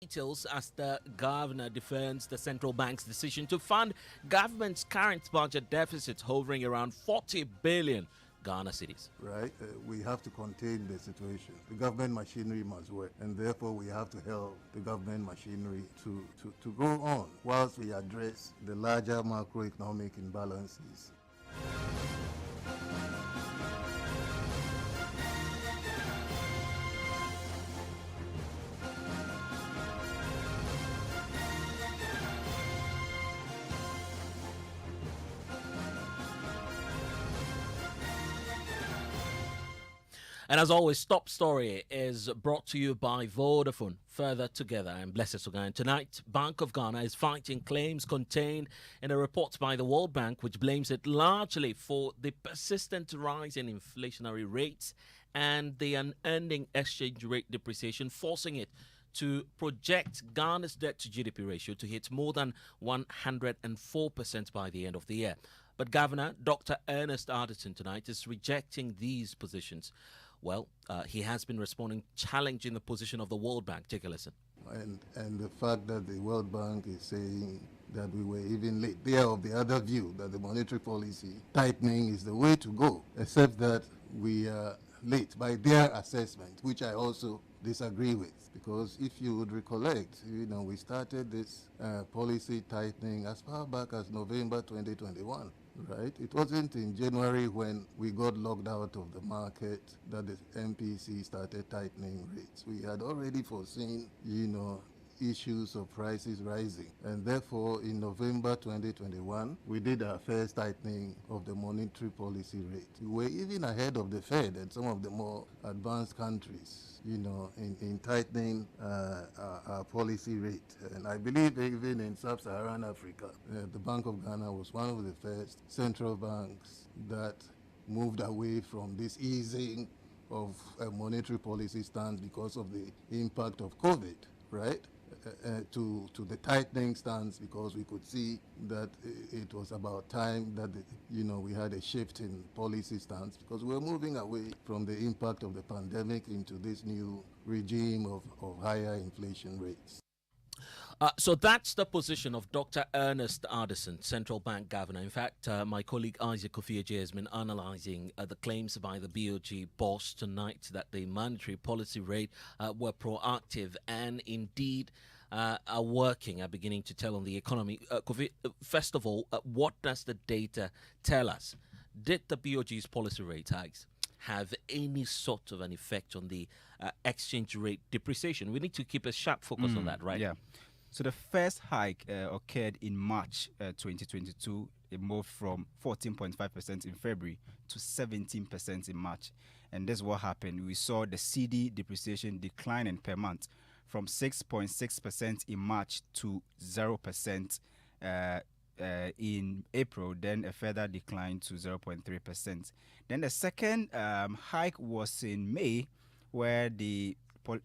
Details as the governor defends the central bank's decision to fund government's current budget deficit hovering around 40 billion Ghana cedis. Right? We have to contain the situation. The government machinery must work, and therefore we have to help the government machinery to go on whilst we address the larger macroeconomic imbalances. And as always, Top Story is brought to you by Vodafone. Further together, I'm Blessed Sugan. Tonight, Bank of Ghana is fighting claims contained in a report by the World Bank, which blames it largely for the persistent rise in inflationary rates and the unending exchange rate depreciation, forcing it to project Ghana's debt to GDP ratio to hit more than 104% by the end of the year. But Governor Dr. Ernest Addison tonight is rejecting these positions. Well, he has been responding, challenging the position of the World Bank. Take a listen. And the fact that the World Bank is saying that we were even late. They are of the other view that the monetary policy tightening is the way to go, except that we are late by their assessment, which I also disagree with. Because if you would recollect, we started this policy tightening as far back as November 2021. Right? It wasn't in January when we got locked out of the market that the MPC started tightening rates. We had already foreseen, issues of prices rising. And therefore, in November 2021, we did our first tightening of the monetary policy rate. We were even ahead of the Fed and some of the more advanced countries, in tightening our policy rate. And I believe even in sub-Saharan Africa, the Bank of Ghana was one of the first central banks that moved away from this easing of a monetary policy stance because of the impact of COVID, right? To the tightening stance, because we could see that it was about time that we had a shift in policy stance, because we're moving away from the impact of the pandemic into this new regime of higher inflation rates. So that's the position of Dr. Ernest Addison, central bank governor. In fact, my colleague Isaac Kofieje has been analyzing the claims by the BOG boss tonight that the monetary policy rate were proactive and indeed are working, are beginning to tell on the economy. Kofi, first of all, what does the data tell us? Did the BOG's policy rate hikes have any sort of an effect on the exchange rate depreciation? We need to keep a sharp focus on that, right? Yeah. So the first hike occurred in March 2022. It moved from 14.5% in February to 17% in March. And this is what happened. We saw the CD depreciation declining per month from 6.6% in March to 0% in April, then a further decline to 0.3%. Then the second hike was in May, where the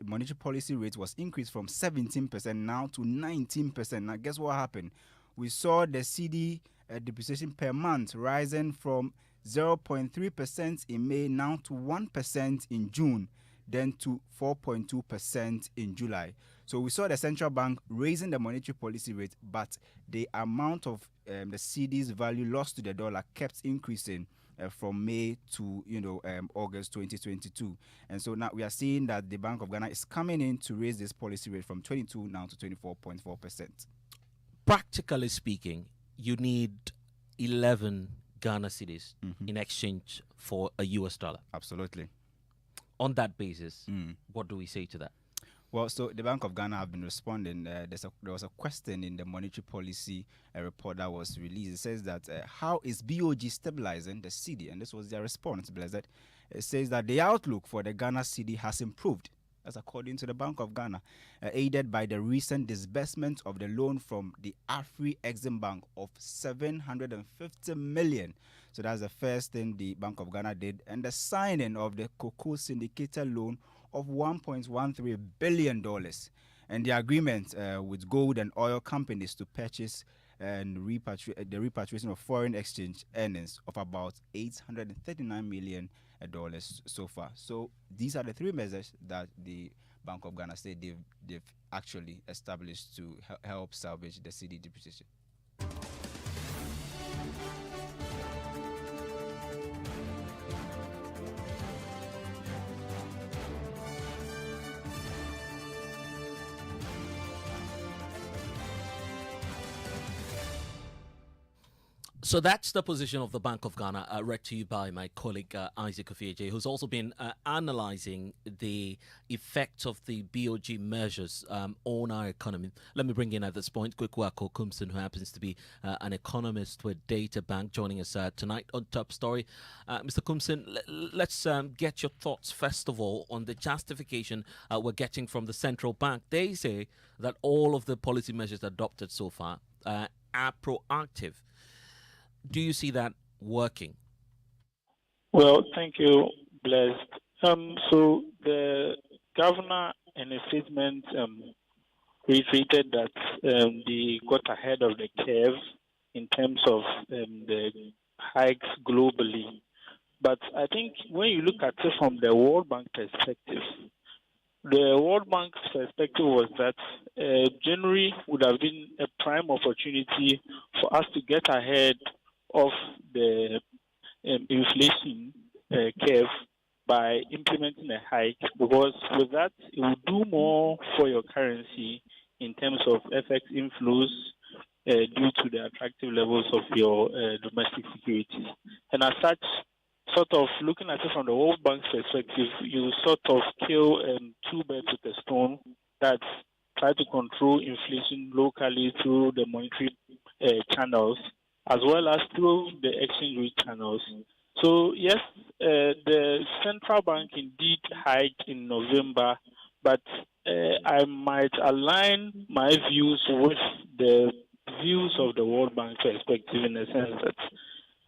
monetary policy rate was increased from 17% now to 19%. Now, guess what happened? We saw the CD depreciation per month rising from 0.3% in May now to 1% in June, then to 4.2% in July. So we saw the central bank raising the monetary policy rate, but the amount of the CD's value lost to the dollar kept increasing from May to August 2022. And so now we are seeing that the Bank of Ghana is coming in to raise this policy rate from 22 now to 24.4%. Practically speaking, you need 11 Ghana cedis in exchange for a US dollar. Absolutely. On that basis, what do we say to that? Well, so the Bank of Ghana have been responding. There was a question in the monetary policy report that was released. It says that how is BOG stabilizing the CD? And this was their response, Blessed. It says that the outlook for the Ghana CD has improved. That's according to the Bank of Ghana, aided by the recent disbursement of the loan from the Afri-Exim Bank of 750 million. So that's the first thing the Bank of Ghana did. And the signing of the cocoa syndicated loan of $1.13 billion. And the agreement with gold and oil companies to purchase and the repatriation of foreign exchange earnings of about $839 million so far. So these are the three measures that the Bank of Ghana said they've actually established to help salvage the cedi depreciation. So that's the position of the Bank of Ghana, read to you by my colleague Isaac Ofieje, who's also been analyzing the effects of the BOG measures on our economy. Let me bring in at this point Kwekwako Kumson, who happens to be an economist with Data Bank, joining us tonight on Top Story. Mr. Kumson, let's get your thoughts, first of all, on the justification we're getting from the central bank. They say that all of the policy measures adopted so far are proactive. Do you see that working? Well, thank you, Blessed. So the governor in a statement reiterated that they got ahead of the curve in terms of the hikes globally. But I think when you look at it from the World Bank perspective, the World Bank's perspective was that January would have been a prime opportunity for us to get ahead of the inflation curve by implementing a hike, because with that it will do more for your currency in terms of FX inflows due to the attractive levels of your domestic securities. And as such, sort of looking at it from the World Bank's perspective, you sort of kill two birds with a stone. That's try to control inflation locally through the monetary channels, as well as through the exchange rate channels. So yes, the central bank indeed hiked in November, but I might align my views with the views of the World Bank perspective, in the sense that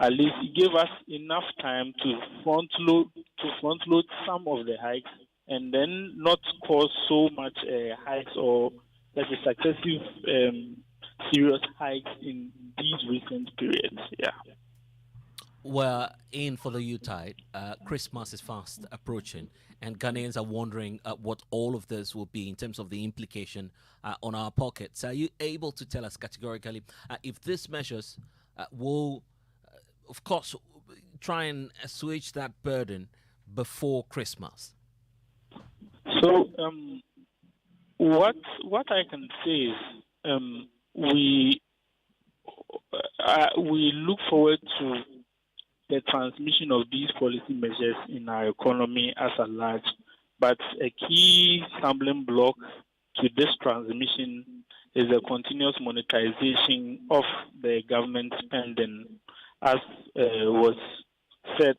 at least it gave us enough time to front load some of the hikes, and then not cause so much hikes or let's say successive serious hikes in these recent periods. Yeah. We're in for the Yuletide. Christmas is fast approaching, and Ghanaians are wondering what all of this will be in terms of the implication on our pockets. Are you able to tell us categorically if these measures will, of course, try and assuage that burden before Christmas? So, what I can say is we look forward to the transmission of these policy measures in our economy as a large, but a key stumbling block to this transmission is the continuous monetization of the government spending, as was said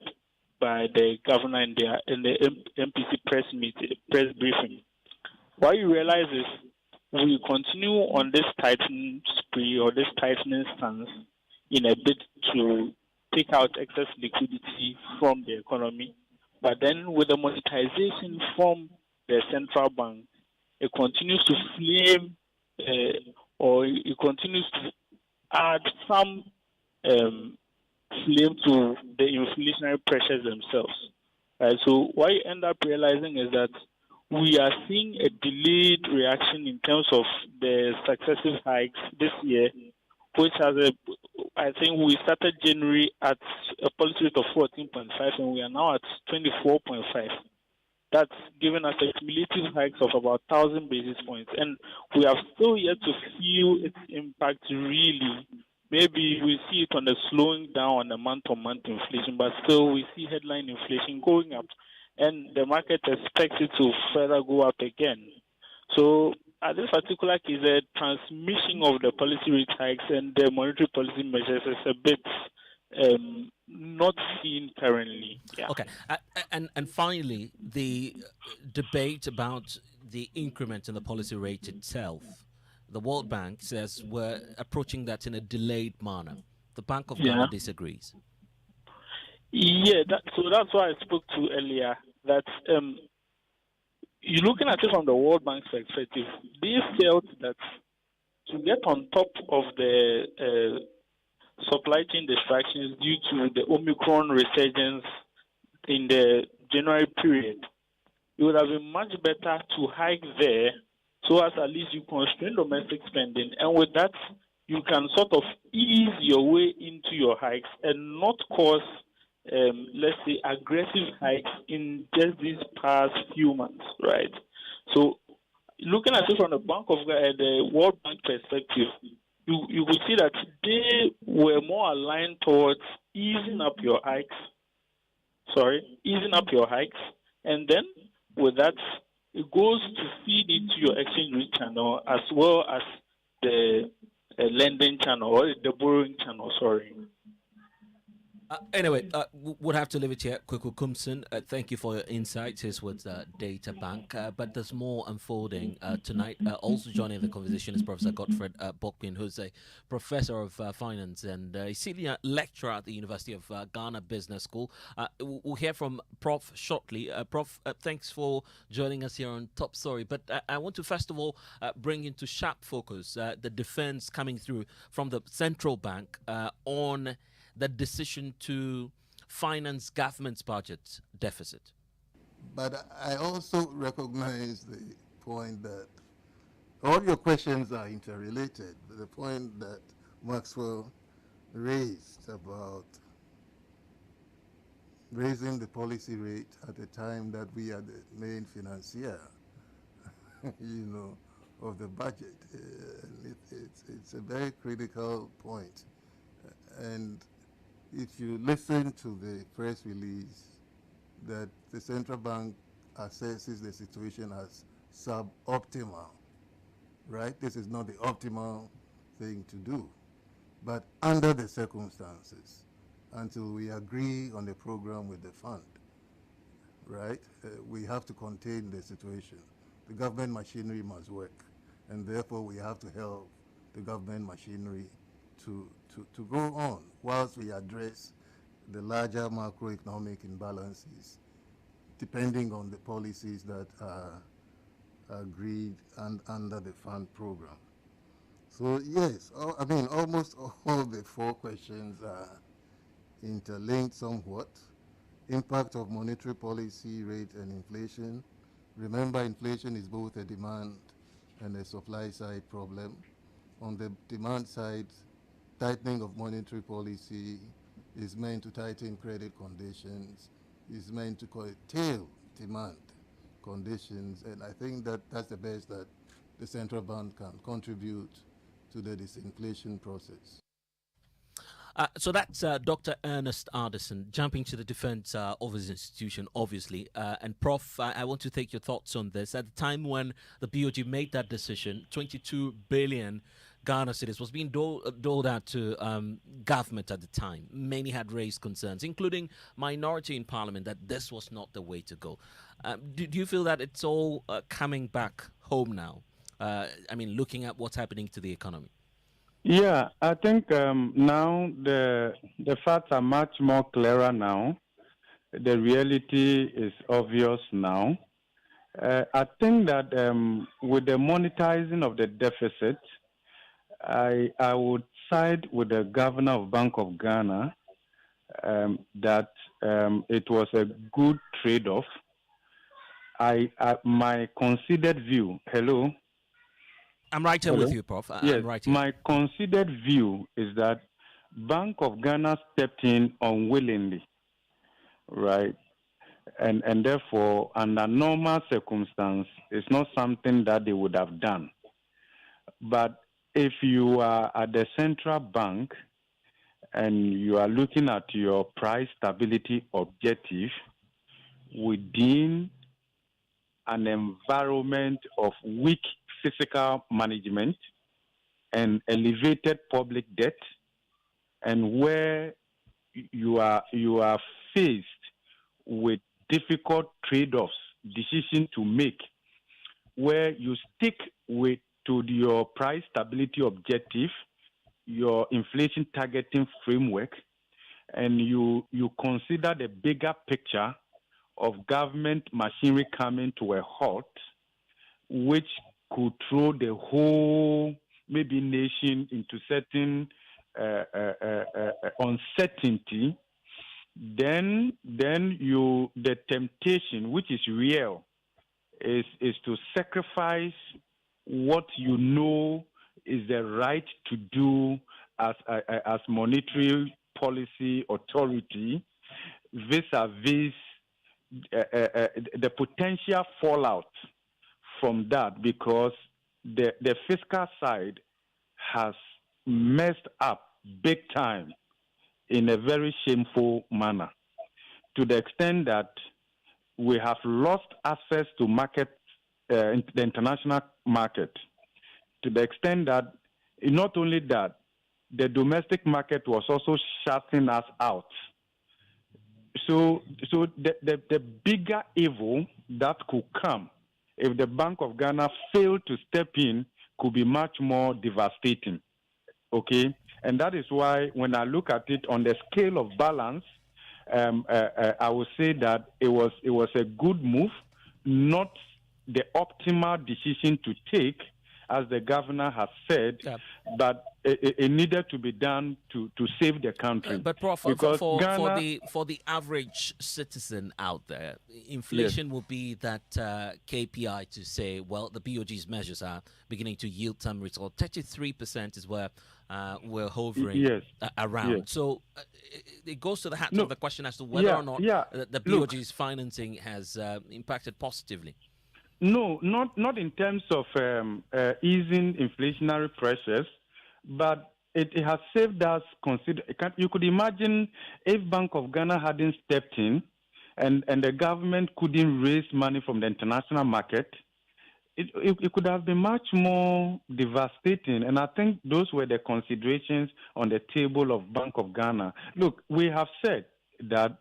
by the governor in the MPC press briefing. What you realize is we continue on this tightening spree or this tightening stance in a bid to take out excess liquidity from the economy. But then with the monetization from the central bank, it continues to flame or it continues to add some flame to the inflationary pressures themselves. So what you end up realizing is that we are seeing a delayed reaction in terms of the successive hikes this year, which I think we started January at a policy rate of 14.5 and we are now at 24.5. That's given us a cumulative hikes of about 1,000 basis points. And we have still yet to feel its impact really. Maybe we see it on the slowing down on the month-on-month inflation, but still we see headline inflation going up. And the market expects it to further go up again. So at this particular case, the transmission of the policy rate hikes and the monetary policy measures is a bit not seen currently. Yeah. Okay, and finally, the debate about the increment in the policy rate itself. The World Bank says we're approaching that in a delayed manner. The Bank of Ghana disagrees. Yeah, so that's why I spoke to earlier, that you're looking at it from the World Bank's perspective. They felt that to get on top of the supply chain distractions due to the Omicron resurgence in the January period, it would have been much better to hike there so as at least you constrain domestic spending. And with that, you can sort of ease your way into your hikes and not cause, let's say, aggressive hikes in just these past few months, right? So, looking at it from the the World Bank perspective, you would see that they were more aligned towards easing up your hikes. Easing up your hikes, and then with that, it goes to feed into your exchange rate channel as well as the lending channel or the borrowing channel. Sorry. Anyway, we'll have to leave it here. Kweku Kumson, thank you for your insights. Here's with Data Bank. But there's more unfolding tonight. Also joining the conversation is Professor Godfred Bokpin, who's a professor of finance and a senior lecturer at the University of Ghana Business School. We'll hear from Prof shortly. Prof, thanks for joining us here on Top Story. But I want to first of all bring into sharp focus the defense coming through from the central bank on the decision to finance government's budget deficit. But I also recognize the point that all your questions are interrelated. The point that Maxwell raised about raising the policy rate at a time that we are the main financier, of the budget. It's a very critical point. And if you listen to the press release that the central bank assesses the situation as suboptimal, right? This is not the optimal thing to do. But under the circumstances, until we agree on the program with the fund, right, we have to contain the situation. The government machinery must work, and therefore we have to help the government machinery to go on whilst we address the larger macroeconomic imbalances depending on the policies that are agreed and under the fund program. So yes, almost all the four questions are interlinked somewhat. Impact of monetary policy rate and inflation. Remember, inflation is both a demand and a supply side problem. On the demand side, tightening of monetary policy is meant to tighten credit conditions, is meant to curtail demand conditions, and I think that that's the best that the central bank can contribute to the disinflation process. So that's Dr. Ernest Ardison jumping to the defense of his institution, obviously. And Prof, I want to take your thoughts on this. At the time when the BOG made that decision, 22 billion Ghana cedis was being doled out to government at the time. Many had raised concerns, including minority in parliament, that this was not the way to go. Do you feel that it's all coming back home now? Looking at what's happening to the economy. Yeah, I think now the facts are much more clearer now. The reality is obvious now. I think that with the monetizing of the deficit, I would side with the governor of Bank of Ghana that it was a good trade-off. My considered view. Hello. I'm right here with you, Prof. Yes, I'm right here. my considered view is that Bank of Ghana stepped in unwillingly, right? And therefore, under normal circumstance, it's not something that they would have done. But if you are at the central bank and you are looking at your price stability objective within an environment of weak fiscal management and elevated public debt, and where you are faced with difficult trade-offs, decisions to make, where you stick to your price stability objective, your inflation targeting framework, and you consider the bigger picture of government machinery coming to a halt, which could throw the whole maybe nation into certain uncertainty, then the temptation, which is real, is to sacrifice what you know is the right to do as monetary policy authority vis-a-vis the potential fallout from that, because the fiscal side has messed up big time in a very shameful manner, to the extent that we have lost access to the international market, to the extent that not only that, the domestic market was also shutting us out. So the bigger evil that could come if the Bank of Ghana failed to step in could be much more devastating. Okay? And that is why when I look at it on the scale of balance, I would say that it was a good move, not the optimal decision to take, as the governor has said, but it needed to be done to save the country. But Prof, for the average citizen out there, inflation will be that KPI to say, well, the BOG's measures are beginning to yield some result. 33% is where we're hovering around. Yes. So it goes to the heart of the question as to whether or not the BOG's financing has impacted positively. No, not in terms of easing inflationary pressures, but it has saved us. You could imagine if Bank of Ghana hadn't stepped in and the government couldn't raise money from the international market, it could have been much more devastating. And I think those were the considerations on the table of Bank of Ghana. Look, we have said that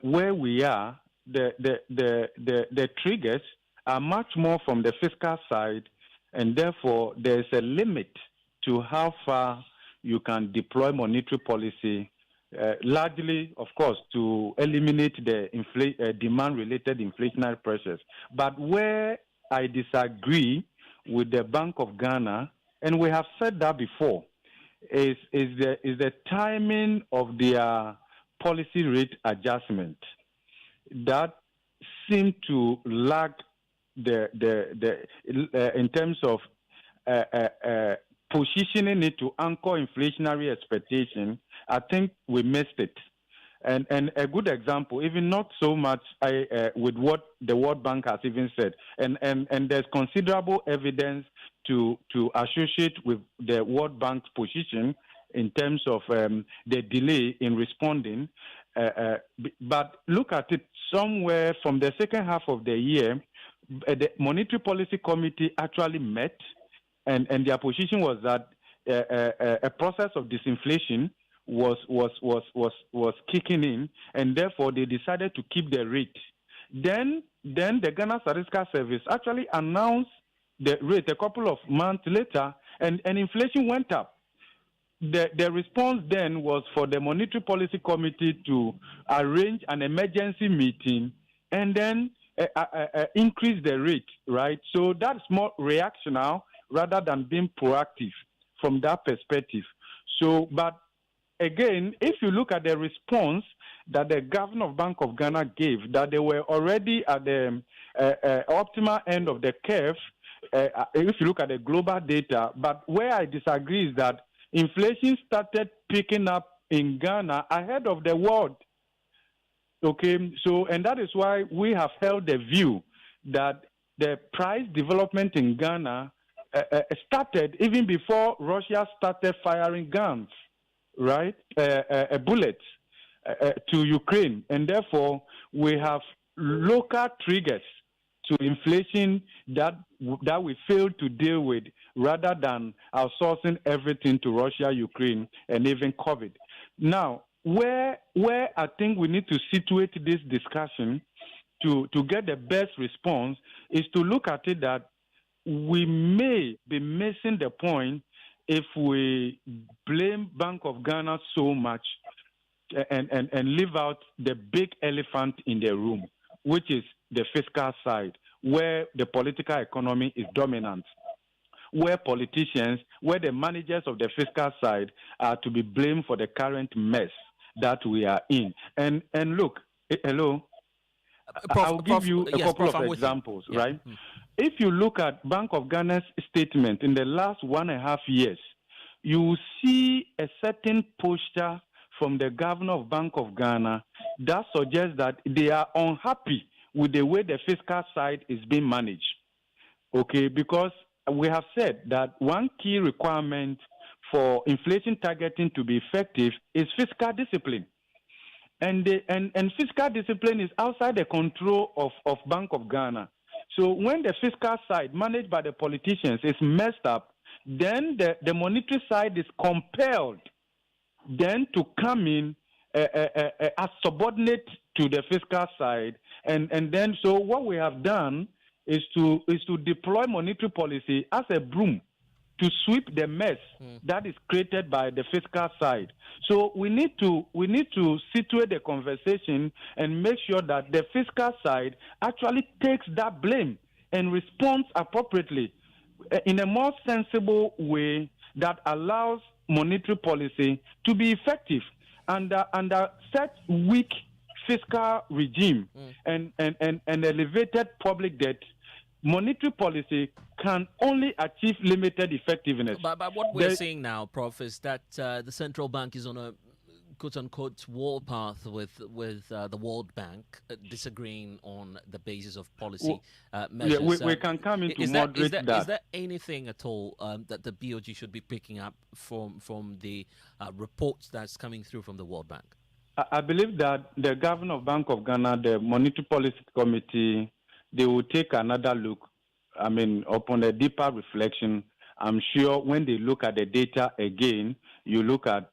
where we are, the triggers are much more from the fiscal side, and therefore there's a limit to how far you can deploy monetary policy, largely, of course, to eliminate the demand-related inflationary pressures. But where I disagree with the Bank of Ghana, and we have said that before, is the timing of their policy rate adjustment that seem to lag in terms of positioning it to anchor inflationary expectation. I think we missed it. And a good example, even not so much with what the World Bank has even said, and there's considerable evidence to associate with the World Bank's position in terms of the delay in responding. But look at it, somewhere from the second half of the year, the Monetary Policy Committee actually met, and their position was that a process of disinflation was kicking in, and therefore they decided to keep the rate. Then the Ghana Statistical Service actually announced the rate a couple of months later, and inflation went up. The response then was for the Monetary Policy Committee to arrange an emergency meeting and then increase the rate, right? So that's more reactional rather than being proactive from that perspective. So, but again, if you look at the response that the governor of Bank of Ghana gave, that they were already at the optimal end of the curve, if you look at the global data, but where I disagree is that inflation started picking up in Ghana ahead of the world. Okay, so, and that is why we have held the view that the price development in Ghana started even before Russia started firing guns, right? Bullets to Ukraine. And therefore, we have local triggers to inflation that we failed to deal with, rather than outsourcing everything to Russia, Ukraine, and even COVID. Now, where I think we need to situate this discussion to get the best response is to look at it that we may be missing the point if we blame Bank of Ghana so much and leave out the big elephant in the room, which is the fiscal side, where the political economy is dominant, where the managers of the fiscal side are to be blamed for the current mess that we are in. And look, hello? I'll give you a yes, couple Prof, of I'm with you. examples, Yeah. right? If you look at Bank of Ghana's statement in the last 1.5 years, you will see a certain posture from the governor of Bank of Ghana that suggests that they are unhappy with the way the fiscal side is being managed. Okay, because we have said that one key requirement for inflation targeting to be effective is fiscal discipline. And fiscal discipline is outside the control of Bank of Ghana. So when the fiscal side managed by the politicians is messed up, then the monetary side is compelled then to come in as subordinate to the fiscal side. And then so what we have done is to deploy monetary policy as a broom to sweep the mess that is created by the fiscal side. So we need to situate the conversation and make sure that the fiscal side actually takes that blame and responds appropriately in a more sensible way that allows monetary policy to be effective under such weak fiscal regime and elevated public debt. Monetary policy can only achieve limited effectiveness. But what we're seeing now, Prof, is that the central bank is on a quote-unquote warpath with the World Bank, disagreeing on the basis of policy measures. Yeah, we can come into moderate that. Is there anything at all that the BOG should be picking up from the reports that's coming through from the World Bank? I believe that the governor of Bank of Ghana, the Monetary Policy Committee, they will take another look, upon a deeper reflection. I'm sure when they look at the data again, you look at,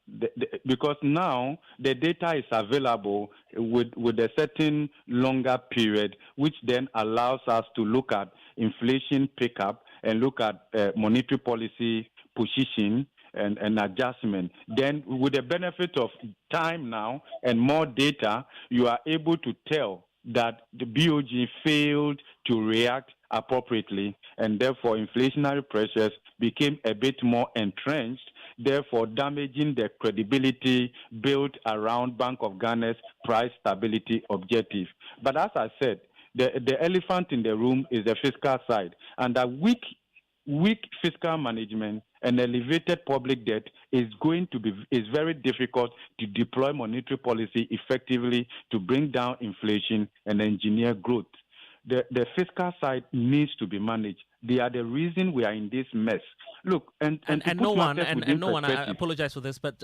because now the data is available with a certain longer period, which then allows us to look at inflation pickup and look at monetary policy position and adjustment. Then with the benefit of time now and more data, you are able to tell that the BOG failed to react appropriately, and therefore inflationary pressures became a bit more entrenched, therefore damaging the credibility built around Bank of Ghana's price stability objective. But as I said, the elephant in the room is the fiscal side, and that weak fiscal management and elevated public debt is very difficult to deploy monetary policy effectively to bring down inflation and engineer growth. The fiscal side needs to be managed. They are the reason we are in this mess. Look, and no one, I apologize for this, but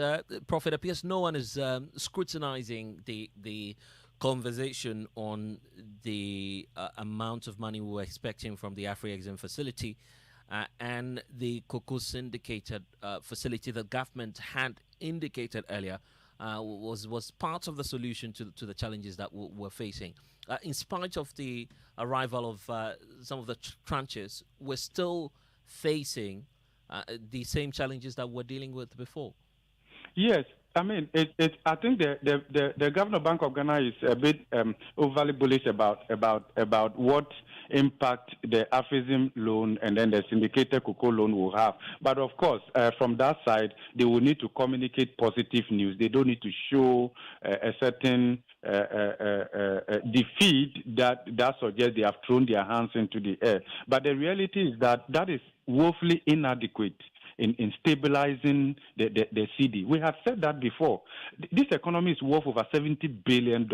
Prof, it appears no one is scrutinizing the conversation on the amount of money we were expecting from the Afri-Exim facility and the cocoa syndicated facility that government had indicated earlier was part of the solution to the challenges that we're facing. In spite of the arrival of some of the tranches, we're still facing the same challenges that we're dealing with before. Yes. I think the Governor Bank of Ghana is a bit overly bullish about what impact the AFRIXIM loan and then the syndicated cocoa loan will have. But of course, from that side, they will need to communicate positive news. They don't need to show a certain defeat that suggests they have thrown their hands into the air. But the reality is that is woefully inadequate in stabilizing the CD. We have said that before. This economy is worth over $70 billion,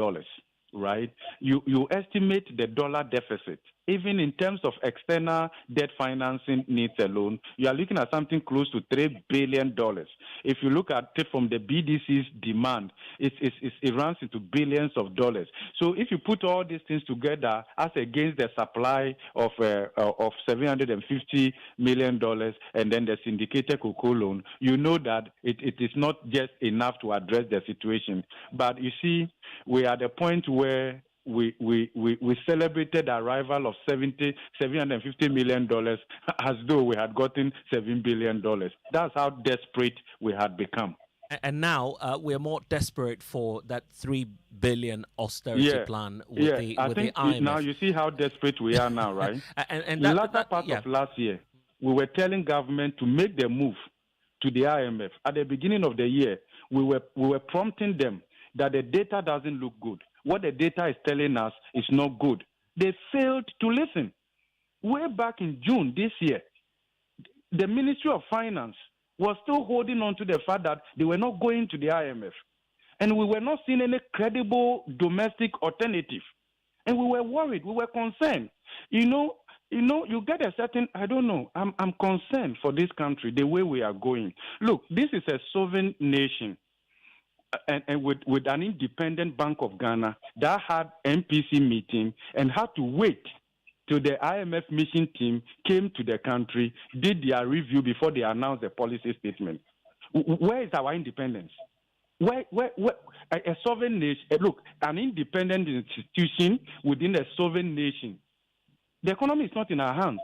right? You estimate the dollar deficit. Even in terms of external debt financing needs alone, you are looking at something close to $3 billion. If you look at it from the BDC's demand, it runs into billions of dollars. So if you put all these things together as against the supply of $750 million and then the syndicated cocoa loan, you know that it is not just enough to address the situation. But you see, we are at the point where we celebrated the arrival of $750 million as though we had gotten $7 billion. That's how desperate we had become. And now we're more desperate for that $3 billion austerity plan with the IMF. Now you see how desperate we are now, right? and the latter part of last year, we were telling government to make the move to the IMF. At the beginning of the year, we were prompting them that the data doesn't look good. what the data is telling us is not good. They failed to listen. Way back in June this year, the Ministry of Finance was still holding on to the fact that they were not going to the IMF. And we were not seeing any credible domestic alternative. And we were worried, we were concerned. You get a certain, I don't know, I'm concerned for this country, the way we are going. Look, this is a sovereign nation. And with an independent Bank of Ghana that had MPC meeting and had to wait till the IMF mission team came to the country, did their review before they announced the policy statement. Where is our independence? Where a sovereign nation, look, an independent institution within a sovereign nation, the economy is not in our hands.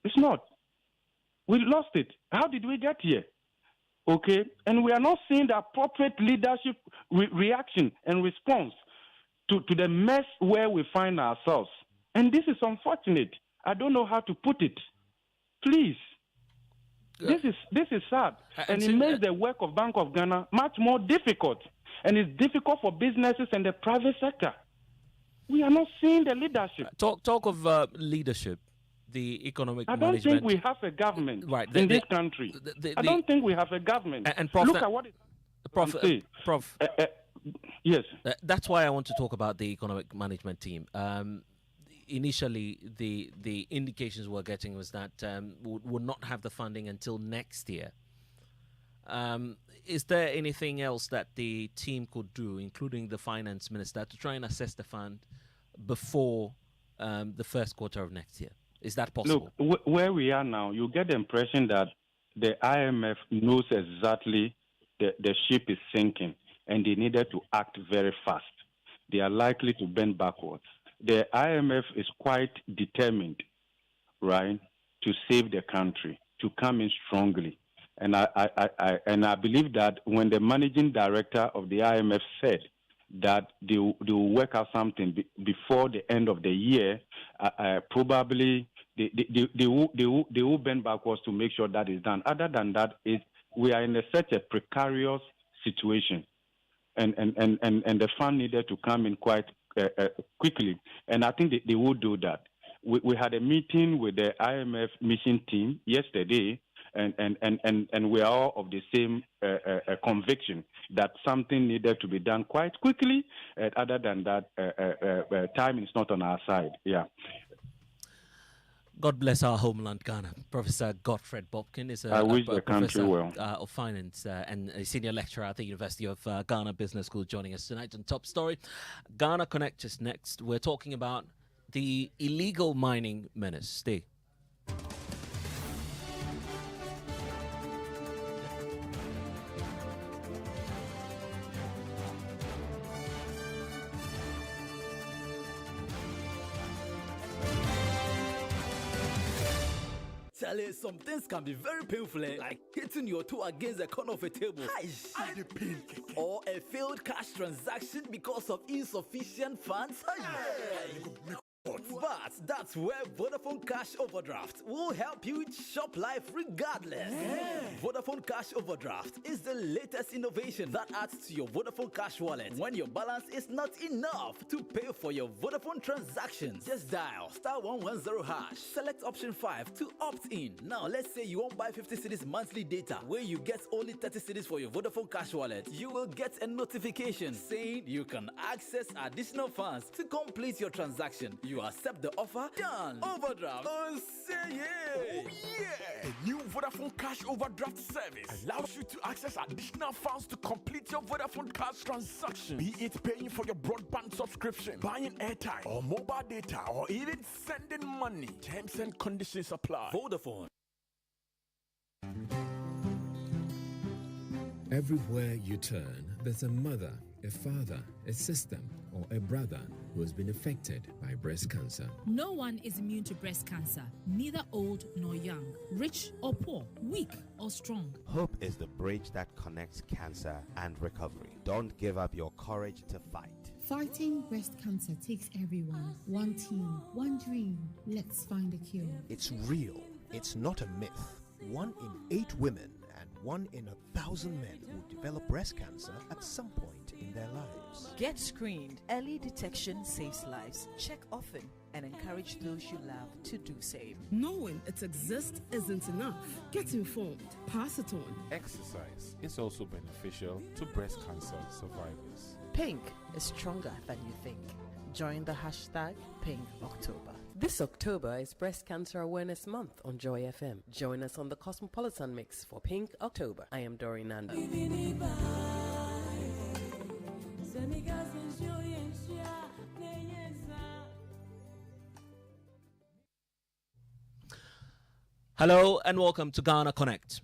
It's not. We lost it. How did we get here? Okay, and we are not seeing the appropriate leadership reaction and response to the mess where we find ourselves. And this is unfortunate. I don't know how to put it. Please. This is sad. And it makes the work of Bank of Ghana much more difficult. And it's difficult for businesses and the private sector. We are not seeing the leadership. Talk of leadership. The economic management. I don't think we have a government in this country. I don't think we have a government. And Prof, look at what Prof. Yes. That's why I want to talk about the economic management team. Initially, the indications we're getting was that would not have the funding until next year. Is there anything else that the team could do, including the finance minister, to try and assess the fund before the first quarter of next year? Is that possible? Look, where we are now, you get the impression that the IMF knows exactly the ship is sinking and they needed to act very fast. They are likely to bend backwards. The IMF is quite determined, right, to save the country, to come in strongly. And I believe that when the managing director of the IMF said that they will work out something before the end of the year, probably they will bend backwards to make sure that is done. Other than that, we are in such a precarious situation, and the fund needed to come in quite quickly, and I think they will do that. We had a meeting with the IMF mission team yesterday. And we are all of the same conviction that something needed to be done quite quickly. Other than that, time is not on our side. Yeah. God bless our homeland, Ghana. Professor Godfred Bobkin is I wish the country well. Of finance and a senior lecturer at the University of Ghana Business School, joining us tonight on Top Story. Ghana Connect is next. We're talking about the illegal mining menace. Stay. Charlie, some things can be very painful, like hitting your toe against the corner of a table. Or a failed cash transaction because of insufficient funds. But that's where Vodafone Cash Overdraft will help you shop life regardless. Vodafone Cash Overdraft is the latest innovation that adds to your Vodafone Cash wallet when your balance is not enough to pay for your Vodafone transactions. Just dial *110#, select option 5 to opt in. Now let's say you won't buy 50 cedis monthly data where you get only 30 cedis for your Vodafone Cash wallet. You will get a notification saying you can access additional funds to complete your transaction. You accept the offer, done. Overdraft. Oh, say yeah. Oh, yeah. The new Vodafone Cash Overdraft service allows you to access additional funds to complete your Vodafone Cash transaction. Be it paying for your broadband subscription, buying airtime or mobile data, or even sending money. Terms and conditions apply. Vodafone. Everywhere you turn, there's a mother, a father, a sister, or a brother who has been affected by breast cancer. No one is immune to breast cancer, neither old nor young, rich or poor, weak or strong. Hope is the bridge that connects cancer and recovery. Don't give up your courage to fight. Fighting breast cancer takes everyone. One team, one dream. Let's find a cure. It's real. It's not a myth. 1 in 8 women and 1 in 1,000 men will develop breast cancer at some point in their lives. Get screened. Early detection saves lives. Check often and encourage those you love to do same. Knowing it exists isn't enough. Get informed. Pass it on. Exercise is also beneficial to breast cancer survivors. Pink is stronger than you think. Join the hashtag Pink October. This October is Breast Cancer Awareness Month on Joy FM. Join us on the Cosmopolitan Mix for Pink October. I am Doreen Nando. Hello and welcome to Ghana Connect.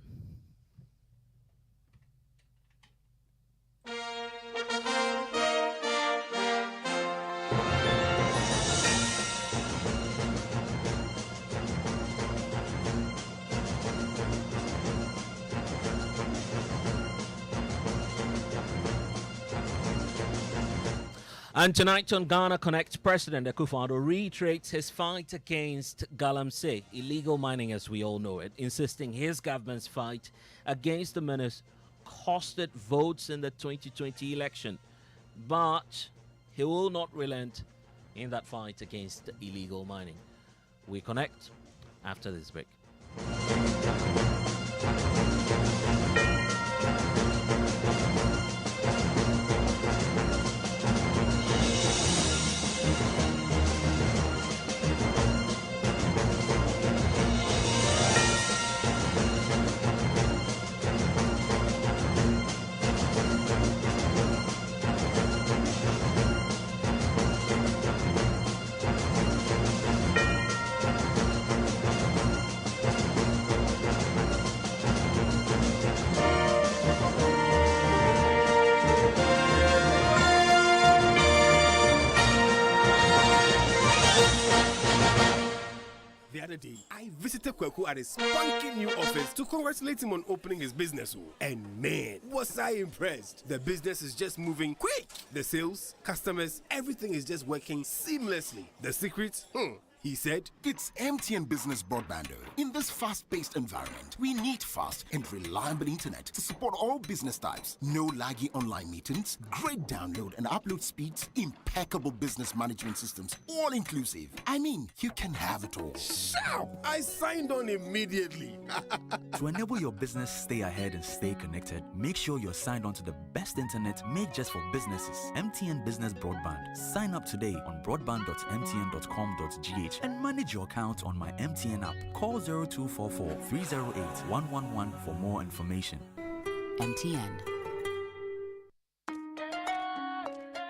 And tonight on Ghana Connect, President Akufo-Addo reiterates his fight against Galamsey, illegal mining as we all know it, insisting his government's fight against the menace costed votes in the 2020 election. But he will not relent in that fight against illegal mining. We connect after this break. I visited Kweku at his spunky new office to congratulate him on opening his business. And man, was I impressed. The business is just moving quick. The sales, customers, everything is just working seamlessly. The secret? He said, it's MTN Business Broadband. In this fast-paced environment, we need fast and reliable internet to support all business types. No laggy online meetings, great download and upload speeds, impeccable business management systems, all inclusive. I mean, you can have it all. Sharp! I signed on immediately. To enable your business stay ahead and stay connected, make sure you're signed on to the best internet made just for businesses. MTN Business Broadband. Sign up today on broadband.mtn.com.gh and manage your account on my MTN app. Call 0244 308 111 for more information. MTN.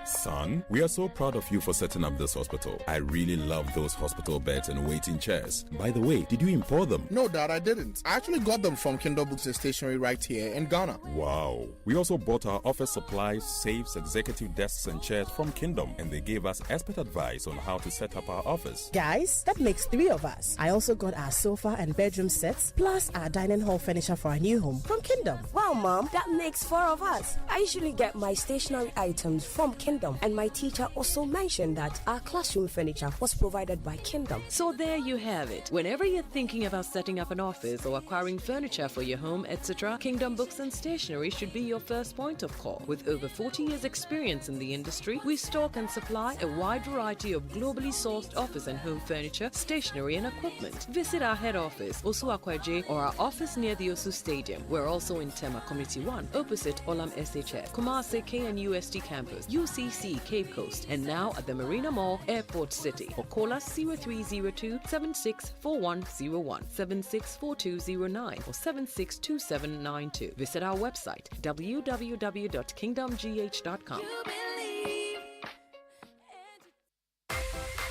Son, we are so proud of you for setting up this hospital. I really love those hospital beds and waiting chairs. By the way, did you import them? No, Dad, I didn't. I actually got them from Kindle Books and Stationery right here in Ghana. Wow. We also bought our office supplies, safes, executive desks and chairs from Kingdom, and they gave us expert advice on how to set up our office. Guys, that makes 3 of us. I also got our sofa and bedroom sets, plus our dining hall furniture for our new home from Kingdom. Wow, Mom, that makes 4 of us. I usually get my stationery items from Kingdom. And my teacher also mentioned that our classroom furniture was provided by Kingdom. So there you have it. Whenever you're thinking about setting up an office or acquiring furniture for your home, etc., Kingdom Books and Stationery should be your first point of call. With over 40 years experience in the industry, we stock and supply a wide variety of globally sourced office and home furniture, stationery and equipment. Visit our head office, Osu Akwaje, or our office near the Osu Stadium. We're also in Tema Community 1, opposite Olam SHS, Kumasi KNUST campus, UCC Cape Coast, and now at the Marina Mall, Airport City. Or call us 0302 764101, 764209, or 762792. Visit our website www.kingdomgh.com.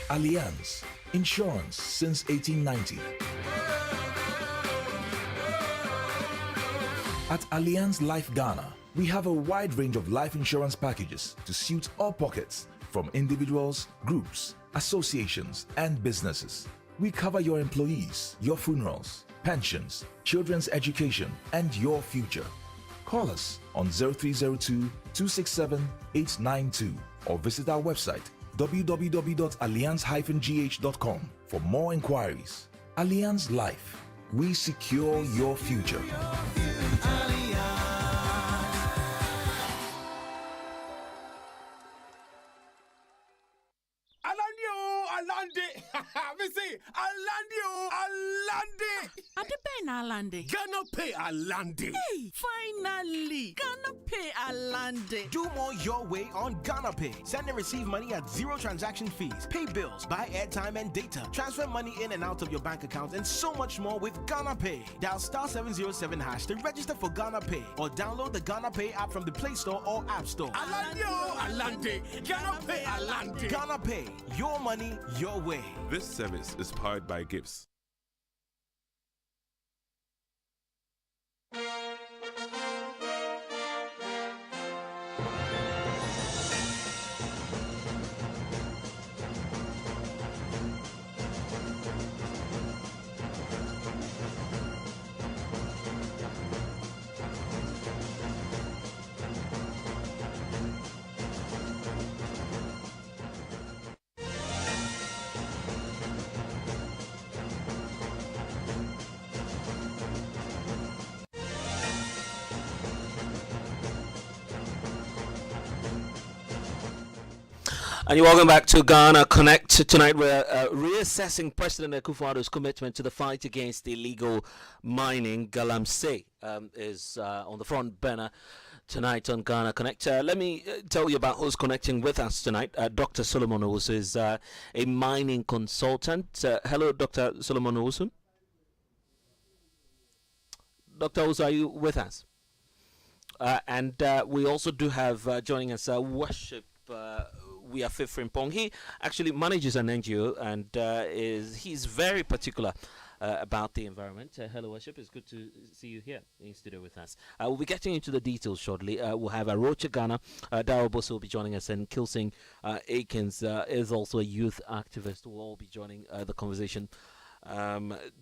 Allianz Insurance since 1890. At Allianz Life Ghana, we have a wide range of life insurance packages to suit all pockets, from individuals, groups, associations, and businesses. We cover your employees, your funerals, pensions, children's education, and your future. Call us on 0302 267 892 or visit our website www.allianz-gh.com for more inquiries. Allianz Life. We secure your future. Alande. Ghana Pay Alande. Hey, finally, Ghana Pay Alande. Do more your way on Ghana Pay. Send and receive money at zero transaction fees. Pay bills, buy airtime and data. Transfer money in and out of your bank account and so much more with Ghana Pay. Dial *707# to register for Ghana Pay or download the Ghana Pay app from the Play Store or App Store. Alande. Ghana Pay Alande. Ghana Pay. Your money, your way. This service is powered by Gibbs. And you're welcome back to Ghana Connect. Tonight we're reassessing President Akufo-Addo's commitment to the fight against illegal mining. Galamsey is on the front burner tonight on Ghana Connect. Let me tell you about who's connecting with us tonight. Dr. Solomon Owusu is a mining consultant. Hello, Dr. Solomon Owusu. Dr. Owusu, are you with us? And we also do have joining us Worship. We are Frimpong. He actually manages an NGO and he's very particular about the environment. Hello, Worship. It's good to see you here in studio with us. We'll be getting into the details shortly. We'll have Arocha Ghana. Darryl Bosso will be joining us, and Kilsing Akins is also a youth activist who will all be joining the conversation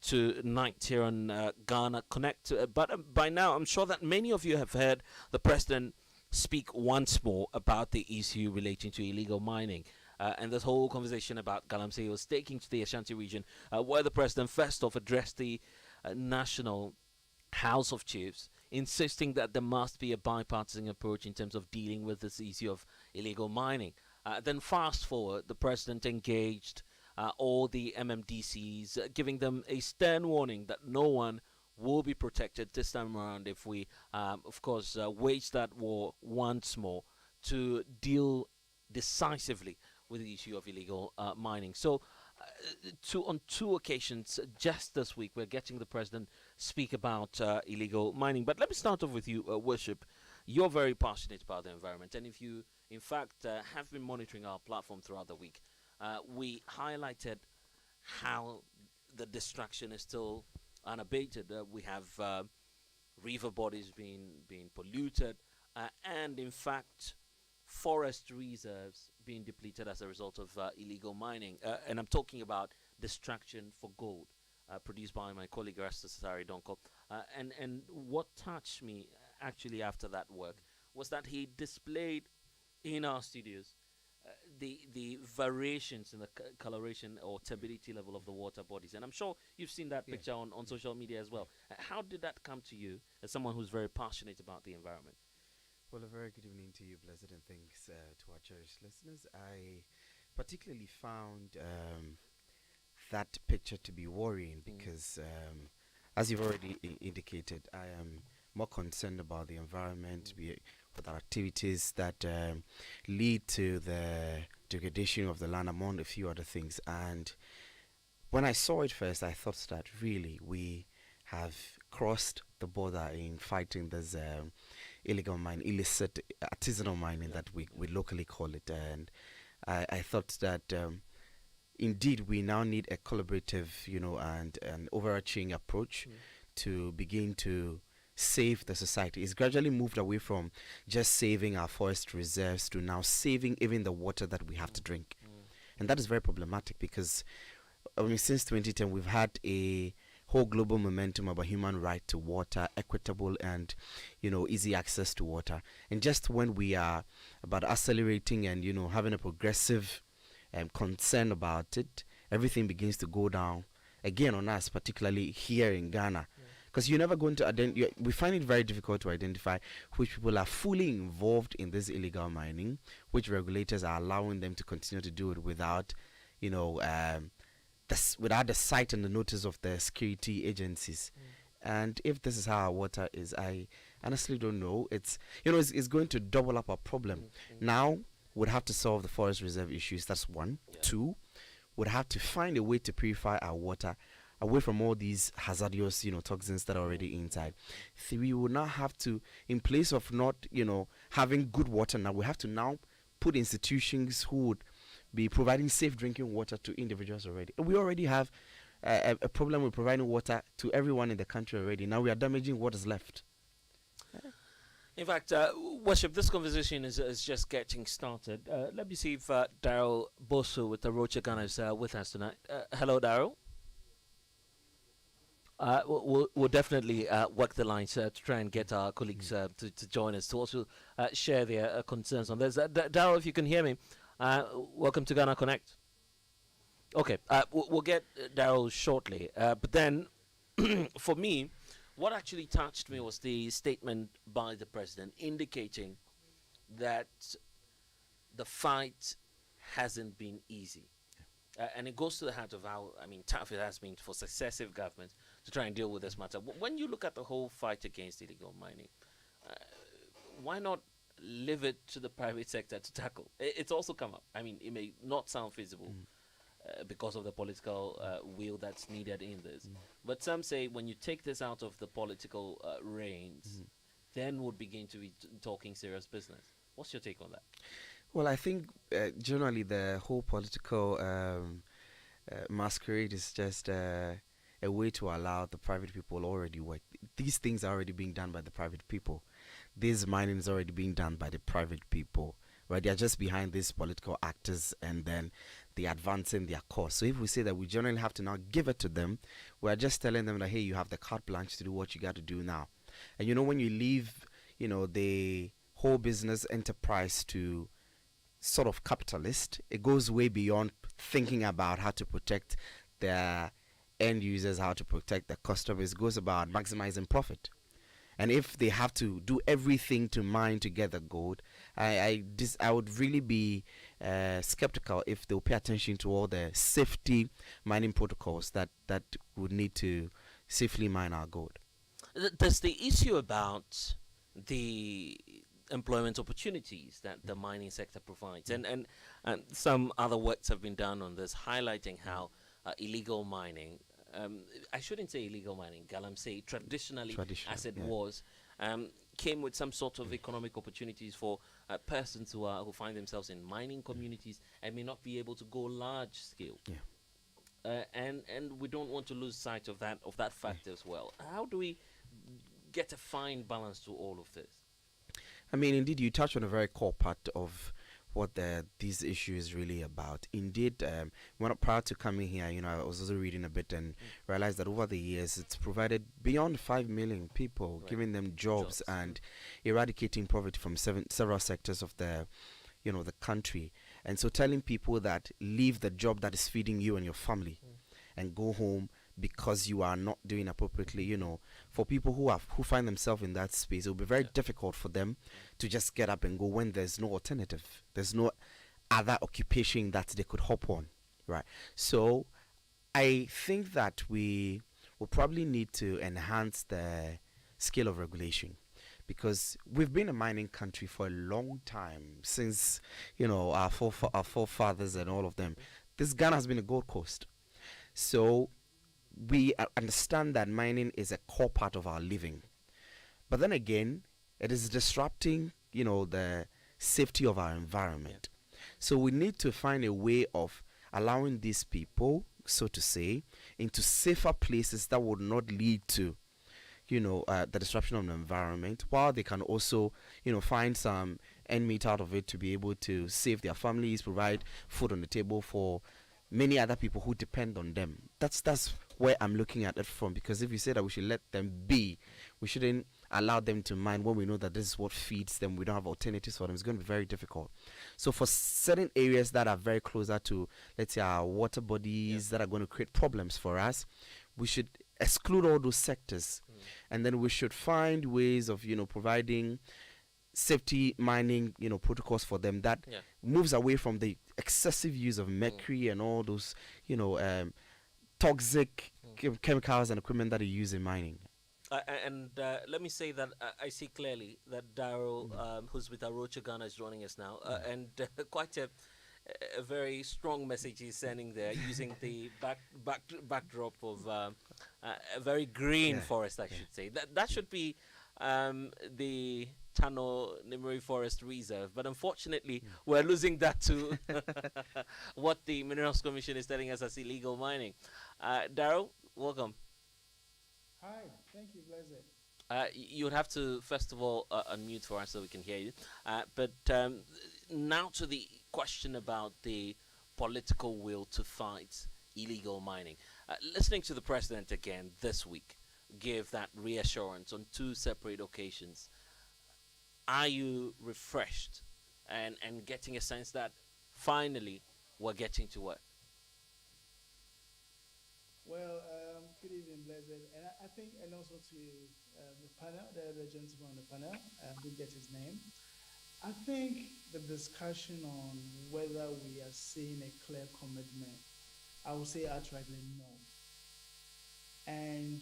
tonight here on Ghana Connect. But by now, I'm sure that many of you have heard the president speak once more about the issue relating to illegal mining. And this whole conversation about Galamsey was taking to the Ashanti region, where the president first off addressed the National House of Chiefs, insisting that there must be a bipartisan approach in terms of dealing with this issue of illegal mining. Then fast forward, the president engaged all the MMDCs, giving them a stern warning that no one will be protected this time around if we, of course, wage that war once more to deal decisively with the issue of illegal mining. So, on two occasions just this week, we're getting the president speak about illegal mining. But let me start off with you, Worship. You're very passionate about the environment, and if you, in fact, have been monitoring our platform throughout the week, we highlighted how the destruction is still unabated. We have river bodies being polluted, and in fact forest reserves being depleted as a result of illegal mining. And I'm talking about destruction for gold, produced by my colleague Rasta Sari Donko. And what touched me actually after that work was that he displayed in our studios the variations in the coloration or turbidity level of the water bodies. And I'm sure you've seen that picture on social media as well. How did that come to you as someone who's very passionate about the environment? Well, a very good evening to you, Blessed, and thanks to our cherished listeners. I particularly found that picture to be worrying because, as you've already indicated, I am more concerned about the environment, with our activities that lead to the degradation of the land, among a few other things. And when I saw it first, I thought that really we have crossed the border in fighting this illegal mining, illicit artisanal mining that we locally call it. And I thought that indeed we now need a collaborative, and an overarching approach to begin to save the society. It's gradually moved away from just saving our forest reserves to now saving even the water that we have to drink. And that is very problematic because since 2010 we've had a whole global momentum about human right to water, equitable and easy access to water. And just when we are about accelerating and having a progressive concern about it, everything begins to go down again on us, particularly here in Ghana. Because you're never going to we find it very difficult to identify which people are fully involved in this illegal mining, which regulators are allowing them to continue to do it without, without the sight and the notice of the security agencies. And if this is how our water is, I honestly don't know. It's it's going to double up our problem. Now we'd have to solve the forest reserve issues. That's one. Two, would have to find a way to purify our water away from all these hazardous, toxins that are already inside. Three, we would now have to, in place of not, having good water now, we have to now put institutions who would be providing safe drinking water to individuals already. We already have a problem with providing water to everyone in the country already. Now we are damaging what is left. In fact, Worship, this conversation is just getting started. Let me see if Daryl Bosu with the Rocha Ghana is with us tonight. Hello, Daryl. We'll definitely work the lines to try and get our colleagues to join us to also share their concerns on this. Daryl, if you can hear me, welcome to Ghana Connect. Okay, we'll get Daryl shortly. But then, for me, what actually touched me was the statement by the president indicating that the fight hasn't been easy. And it goes to the heart of how, tough it has been for successive governments to try and deal with this matter. When you look at the whole fight against illegal mining, why not leave it to the private sector to tackle? It's also come up. It may not sound feasible because of the political will that's needed in this. But some say when you take this out of the political reins, then we'll begin to be talking serious business. What's your take on that? Well, I think generally the whole political masquerade is just a way to allow the private people already work. These things are already being done by the private people. This mining is already being done by the private people, right? They are just behind these political actors, and then they advancing their cause. So if we say that we generally have to now give it to them, we are just telling them that, hey, you have the carte blanche to do what you got to do now. And when you leave, the whole business enterprise to sort of capitalist, it goes way beyond thinking about how to protect their end users, how to protect their customers. It goes about maximizing profit. And if they have to do everything to mine to get the gold, I would really be skeptical if they'll pay attention to all the safety mining protocols that would need to safely mine our gold. There's the issue about the employment opportunities that the mining sector provides, and some other works have been done on this, highlighting how illegal mining, I shouldn't say illegal mining, Galamsey, traditionally as it was, came with some sort of economic opportunities for persons who find themselves in mining communities and may not be able to go large scale. And we don't want to lose sight of that fact as well. How do we get a fine balance to all of this? Indeed, you touched on a very core part of what this issue is really about. Indeed, prior to coming here, I was also reading a bit and realized that over the years, it's provided beyond 5 million people, giving them jobs and eradicating poverty from several sectors of the country. And so telling people that leave the job that is feeding you and your family and go home because you are not doing appropriately, for people who find themselves in that space, it will be very difficult for them to just get up and go when there's no alternative. There's no other occupation that they could hop on, right? So I think that we will probably need to enhance the scale of regulation, because we've been a mining country for a long time, since our forefathers and all of them. This Ghana has been a Gold Coast, so we understand that mining is a core part of our living. But then again, it is disrupting, the safety of our environment. So we need to find a way of allowing these people, so to say, into safer places that would not lead to, the disruption of the environment, while they can also, find some end meat out of it to be able to save their families, provide food on the table for many other people who depend on them. That's where I'm looking at it from, because if you say that we should let them be, we shouldn't allow them to mine when we know that this is what feeds them. We don't have alternatives for them. It's going to be very difficult. So for certain areas that are very closer to, let's say, our water bodies that are going to create problems for us, we should exclude all those sectors. And then we should find ways of, providing safety mining, protocols for them that moves away from the excessive use of mercury and all those, toxic chemicals and equipment that are used in mining. And let me say that I see clearly that Daryl, who's with Arocha Ghana, is joining us now, and quite a very strong message he's sending there, using the backdrop of a very green forest, I should say. That should be the Tano Nimri Forest Reserve, but unfortunately, we're losing that to what the Minerals Commission is telling us as illegal mining. Daryl, welcome. Hi, thank you, Blessed. You would have to, first of all, unmute for us so we can hear you. But now to the question about the political will to fight illegal mining. Listening to the president again this week give that reassurance on two separate occasions. Are you refreshed and getting a sense that finally we're getting to work? Well, good evening, Blessed. And I think, and also to the panel, the other gentleman on the panel, I didn't get his name. I think the discussion on whether we are seeing a clear commitment, I would say outrightly no. And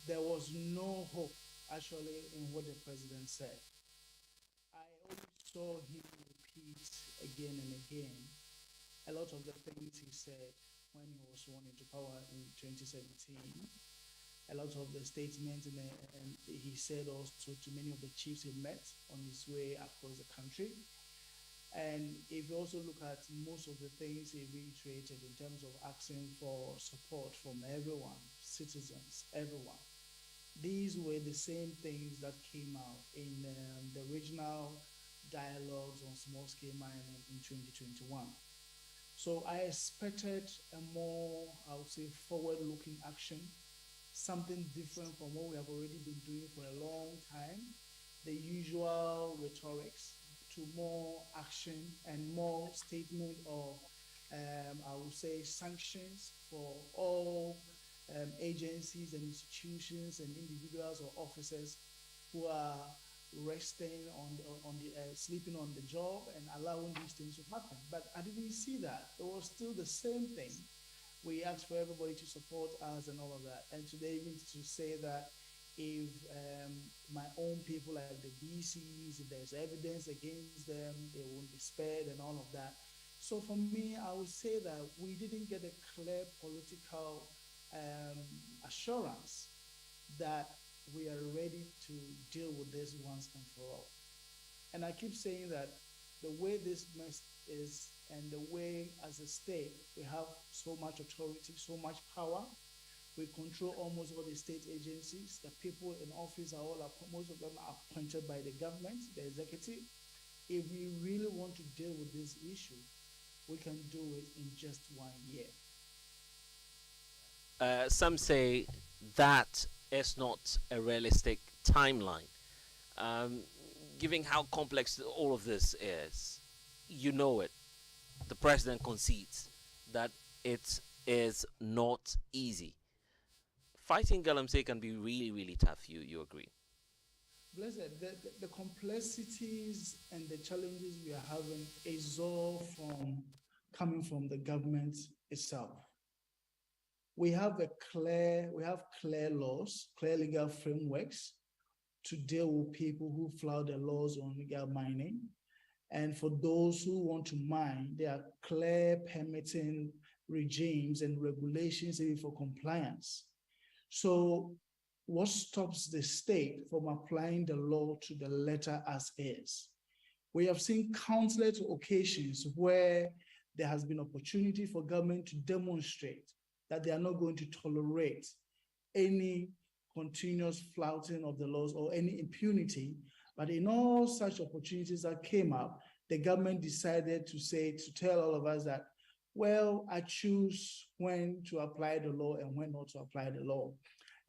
there was no hope, actually, in what the president said. I only saw him repeat again and again a lot of the things he said when he was sworn into power in 2017. A lot of the statements and he said also to many of the chiefs he met on his way across the country. And if you also look at most of the things he reiterated in terms of asking for support from everyone, citizens, everyone, these were the same things that came out in the regional dialogues on small-scale mining in 2021. So I expected a more, I would say, forward-looking action, something different from what we have already been doing for a long time, the usual rhetorics, to more action and more statement of, I would say, sanctions for all agencies and institutions and individuals or officers who are resting on the sleeping on the job and allowing these things to happen. But I didn't see that. It was still the same thing. We asked for everybody to support us and all of that. And today, even to say that if my own people like the DCs, if there's evidence against them, they won't be spared and all of that. So for me, I would say that we didn't get a clear political assurance that we are ready to deal with this once and for all. And I keep saying that the way this mess is and the way as a state we have so much authority, so much power, we control almost all the state agencies. The people in office are most of them are appointed by the government, the executive. If we really want to deal with this issue, we can do it in just 1 year. Some say that is not a realistic timeline. Given how complex all of this is, you know it. The president concedes that it is not easy. Fighting Galamsey can be really, really tough. You agree? Blessed, the complexities and the challenges we are having is all coming from the government itself. We have clear laws, clear legal frameworks to deal with people who flout the laws on legal mining. And for those who want to mine, there are clear permitting regimes and regulations even for compliance. So what stops the state from applying the law to the letter as is? We have seen countless occasions where there has been opportunity for government to demonstrate that they are not going to tolerate any continuous flouting of the laws or any impunity. But in all such opportunities that came up, the government decided to tell all of us that, well, I choose when to apply the law and when not to apply the law.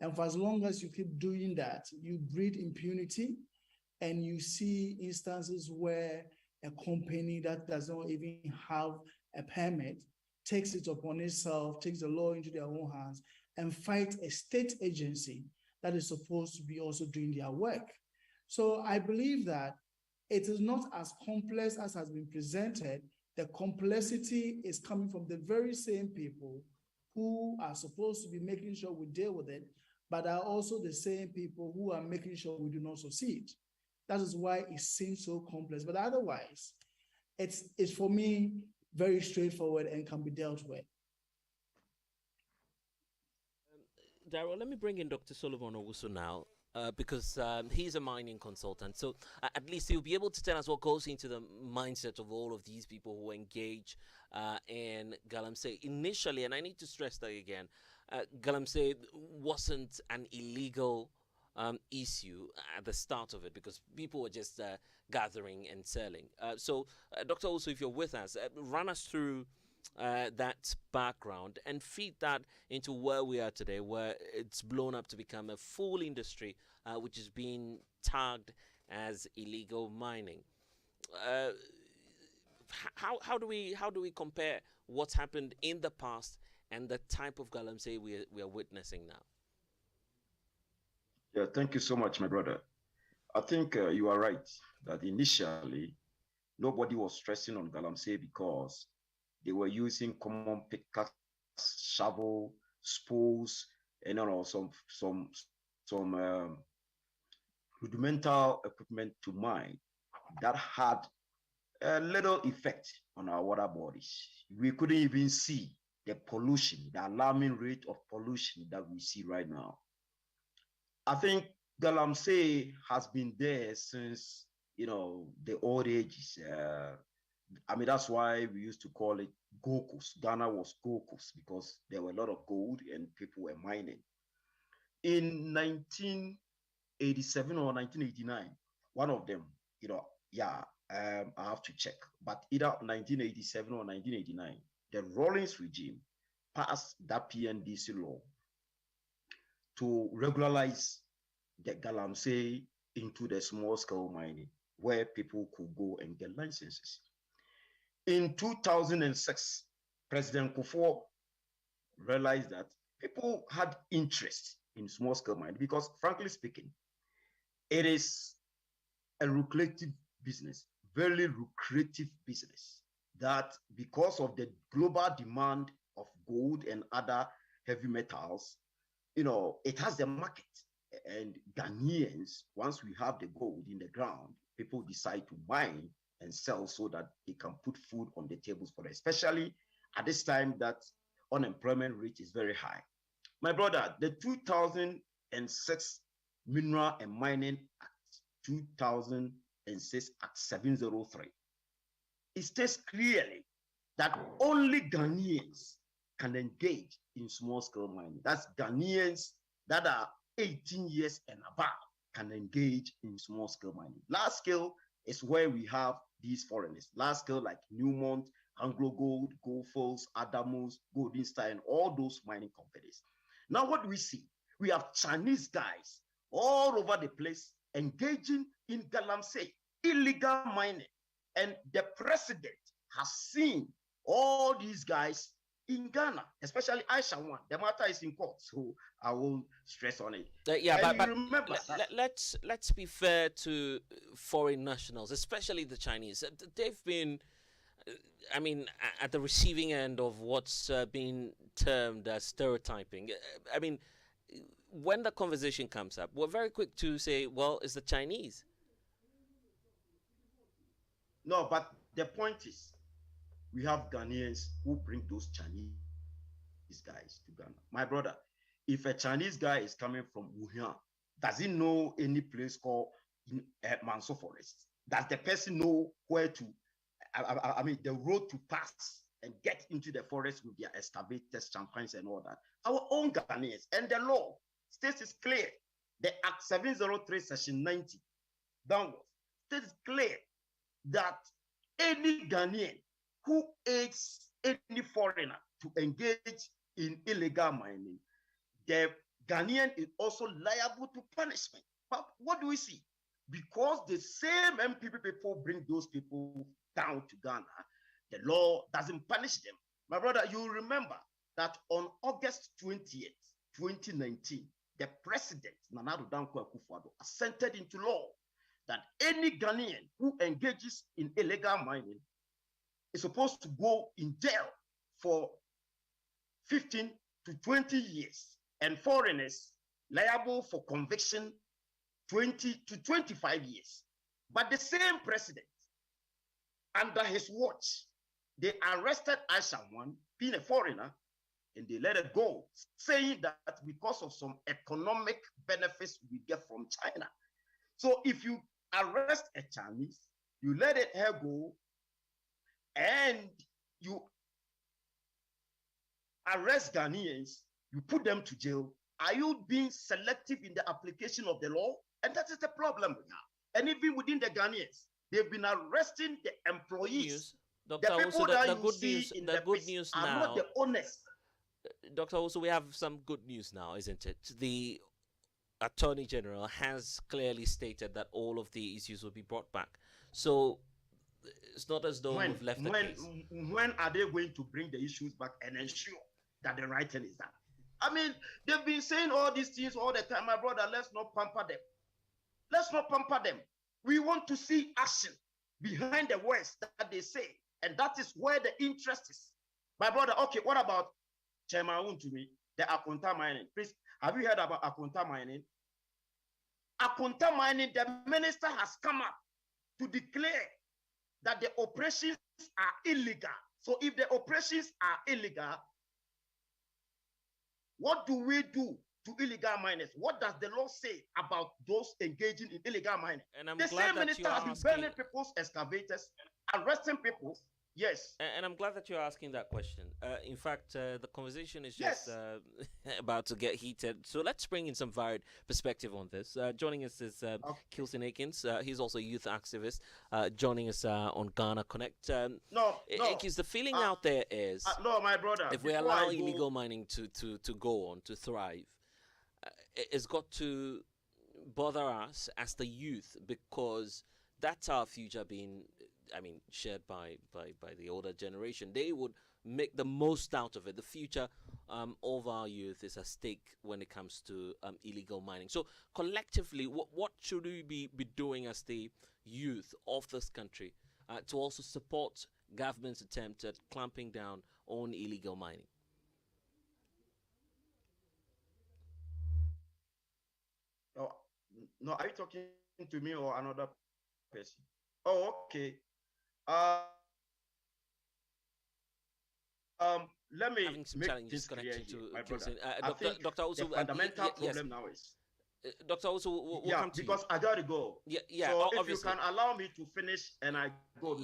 And for as long as you keep doing that, you breed impunity, and you see instances where a company that does not even have a permit takes it upon itself, takes the law into their own hands, and fight a state agency that is supposed to be also doing their work. So I believe that it is not as complex as has been presented. The complexity is coming from the very same people who are supposed to be making sure we deal with it, but are also the same people who are making sure we do not succeed. That is why it seems so complex. But otherwise, it's for me very straightforward and can be dealt with. Daryl, let me bring in Dr. Solomon Owusu now. Because he's a mining consultant. So at least he'll be able to tell us what goes into the mindset of all of these people who engage in Galamsey initially. And I need to stress that again. Galamsey wasn't an illegal issue at the start of it because people were just gathering and selling. So, Dr. Also, if you're with us, run us through that background and feed that into where we are today, where it's blown up to become a full industry, which is being tagged as illegal mining. How do we compare what's happened in the past and the type of Galamsey we are witnessing now? Yeah, thank you so much, my brother. I think you are right that initially nobody was stressing on Galamsey because they were using common pickaxe, shovel, spoons, and some rudimental equipment to mine that had a little effect on our water bodies. We couldn't even see the pollution, the alarming rate of pollution that we see right now. I think Galamsey has been there since, the old ages. That's why we used to call it Gold Coast. Ghana was Gold Coast because there were a lot of gold and people were mining. In 1987 or 1989, one of them, I have to check, but either 1987 or 1989, the Rawlings regime passed that PNDC law to regularize the Galamsey into the small scale mining where people could go and get licenses. In 2006, President Kufuor realized that people had interest in small scale mining because, frankly speaking, it is a lucrative business, very lucrative business, that because of the global demand of gold and other heavy metals, it has the market. And Ghanaians, once we have the gold in the ground, people decide to mine and sell so that they can put food on the tables for them, especially at this time that unemployment rate is very high. My brother, the 2006 Mineral and Mining Act, 2006 Act 703, it states clearly that only Ghanaians can engage in small-scale mining. That's Ghanaians that are 18 years and above can engage in small-scale mining. Large scale is where we have these foreigners. Large scale like Newmont, Anglo Gold, Goldfields, Adamos, Golden Star, and all those mining companies. Now what do we see? We have Chinese guys all over the place engaging in Galamsey, illegal mining. And the president has seen all these guys in Ghana, especially Aisha one. The matter is in court, so I won't stress on it. But remember, let's be fair to foreign nationals, especially the Chinese. They've been, at the receiving end of what's been termed as stereotyping. When the conversation comes up, we're very quick to say, well, it's the Chinese. No, but the point is, we have Ghanaians who bring those Chinese guys to Ghana. My brother, if a Chinese guy is coming from Wuhan, does he know any place called Manso Forest? Does the person know where to, the road to pass and get into the forest with their excavators, champagnes, and all that? Our own Ghanaians, and the law states is clear. The Act 703, Section 90, downwards, states clear that any Ghanaian who aids any foreigner to engage in illegal mining, the Ghanaian is also liable to punishment. But what do we see? Because the same MPP people bring those people down to Ghana, the law doesn't punish them. My brother, you remember that on August 20th, 2019, the president, Nana Addo Dankwa Akufo-Addo, assented into law that any Ghanaian who engages in illegal mining is supposed to go in jail for 15 to 20 years, and foreigners liable for conviction 20 to 25 years. But the same president, under his watch, they arrested Aisha One, being a foreigner, and they let her go, saying that because of some economic benefits we get from China. So if you arrest a Chinese, you let her go, and you arrest Ghanaians, you put them to jail, are you being selective in the application of the law? And that is the problem we have. And even within the Ghanaians, they've been arresting the employees. Dr. The people that you good see news, in the good pits news are now, not the owners. Dr. Also, we have some good news now, isn't it? The Attorney General has clearly stated that all of the issues will be brought back. So it's not as though we've left the case. When are they going to bring the issues back and ensure that the right thing is done? I mean, they've been saying all these things all the time. My brother, let's not pamper them. Let's not pamper them. We want to see action behind the words that they say. And that is where the interest is. My brother, okay, what about Chairman to me, the Akunta mining? Please, have you heard about Akunta mining? Akunta mining, the minister has come up to declare that the operations are illegal. So if the operations are illegal, what do we do to illegal miners? What does the law say about those engaging in illegal mining? And I'm the glad same that minister you're has been asking, burning people's excavators, arresting people. Yes. And I'm glad that you're asking that question. In fact, the conversation is just about to get heated. So let's bring in some varied perspective on this. Joining us is Kilson Akins. He's also a youth activist. Joining us on Ghana Connect. Akins, the feeling out there is, no, my brother, if we allow illegal mining to go on, to thrive, it's got to bother us as the youth, because that's our future being, shared by the older generation. They would make the most out of it. The future of our youth is at stake when it comes to illegal mining. So collectively, what should we be doing as the youth of this country to also support government's attempt at clamping down on illegal mining? No, are you talking to me or another person? Oh, okay. Um, let me having some make challenges this clear connecting here, to my brother. Dr. Also, the fundamental problem now is Dr. Also, we'll come to because you. I gotta go. Yeah. So Obviously. if you can allow me to finish and I go.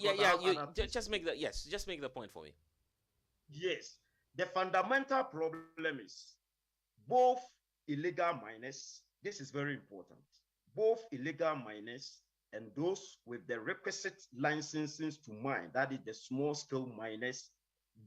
Just make that. Yes, just make the point for me. Yes, the fundamental problem is both illegal miners. This is very important. Both illegal miners and those with the requisite licenses to mine, that is the small scale miners,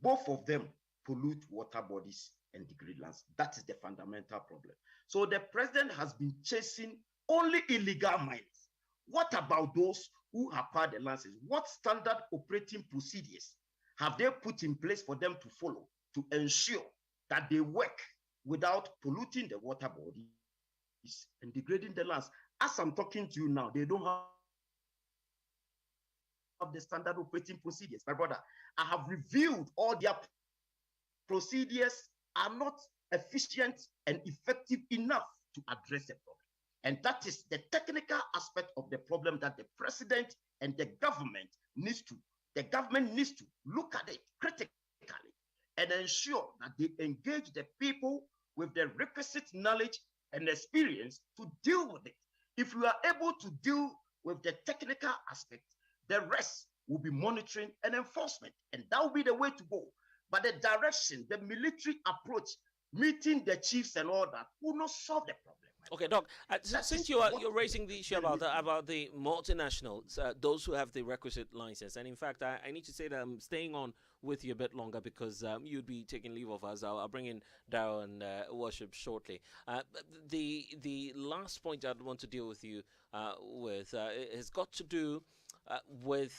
both of them pollute water bodies and degrade lands. That is the fundamental problem. So the president has been chasing only illegal miners. What about those who have acquired the licenses? What standard operating procedures have they put in place for them to follow to ensure that they work without polluting the water bodies and degrading the lands? As I'm talking to you now, they don't have the standard operating procedures. My brother, I have reviewed all their procedures are not efficient and effective enough to address the problem. And that is the technical aspect of the problem that the president and the government needs to look at it critically and ensure that they engage the people with the requisite knowledge and experience to deal with it. If we are able to deal with the technical aspect, the rest will be monitoring and enforcement. And that will be the way to go. But the direction, the military approach, meeting the chiefs and all that will not solve the problem. Okay, Doc, since you're raising the issue about the multinationals, those who have the requisite license, and in fact, I need to say that I'm staying on with you a bit longer because you'd be taking leave of us. I'll bring in Darrow and Worship shortly. The last point I'd want to deal with you with has got to do with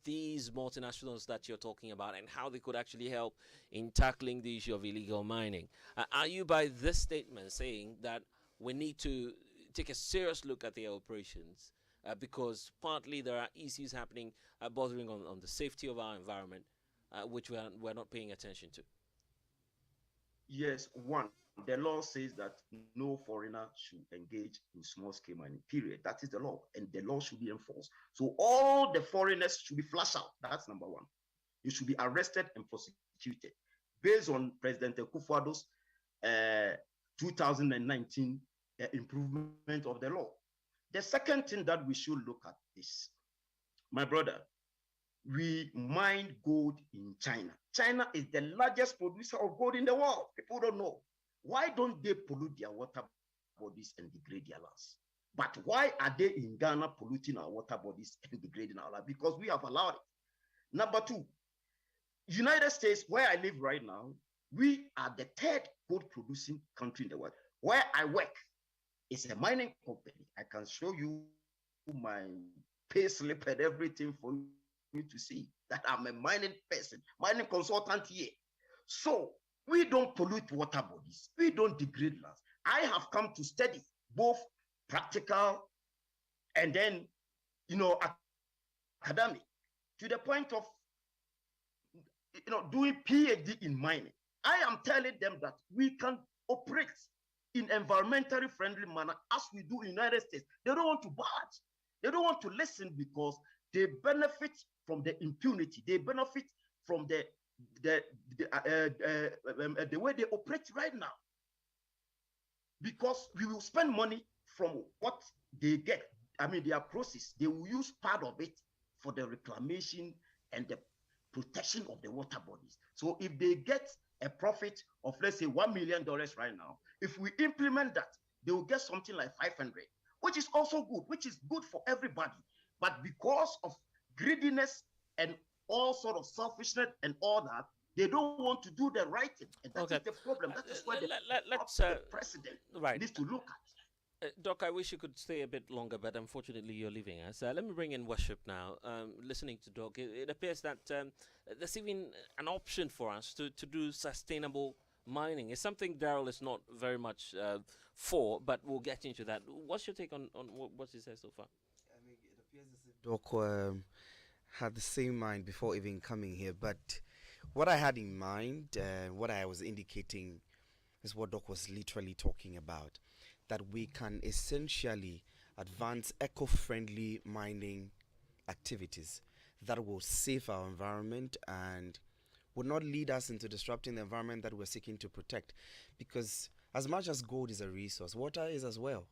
these multinationals that you're talking about and how they could actually help in tackling the issue of illegal mining. Are you by this statement saying that we need to take a serious look at their operations because partly there are issues happening bordering on the safety of our environment, which we're not paying attention to? Yes, one, the law says that no foreigner should engage in small-scale mining, period. That is the law, and the law should be enforced. So all the foreigners should be flushed out. That's number one. They should be arrested and prosecuted based on President Akufo-Addo's 2019 improvement of the law. The second thing that we should look at is, my brother, we mine gold in China. China is the largest producer of gold in the world. People don't know. Why don't they pollute their water bodies and degrade their lands? But why are they in Ghana polluting our water bodies and degrading our land? Because we have allowed it. Number two, United States, where I live right now, we are the third gold producing country in the world. Where I work is a mining company. I can show you my pay slip and everything for you to see that I'm a mining person, mining consultant here. So we don't pollute water bodies. We don't degrade lands. I have come to study both practical and then, academic, to the point of, doing PhD in mining. I am telling them that we can operate in environmentally friendly manner as we do in the United States. They don't want to budge. They don't want to listen because they benefit from the impunity. They benefit from the way they operate right now. Because we will spend money from what they get. I mean, their process. They will use part of it for the reclamation and the protection of the water bodies. So if they get a profit of, let's say, $1 million right now, if we implement that, they will get something like 500, which is also good, which is good for everybody. But because of greediness and all sort of selfishness and all that, they don't want to do the right thing. And that is the problem. That is why the president needs to look at. Doc, I wish you could stay a bit longer, but unfortunately you're leaving us. Let me bring in Worship now. Listening to Doc, it appears that there's even an option for us to do sustainable mining. It's something Daryl is not very much for, but we'll get into that. What's your take on what he said so far? I mean, it appears as if Doc had the same mind before even coming here, but what I had in mind, what I was indicating, is what Doc was literally talking about. That we can essentially advance eco-friendly mining activities that will save our environment and will not lead us into disrupting the environment that we're seeking to protect. Because as much as gold is a resource, water is as well.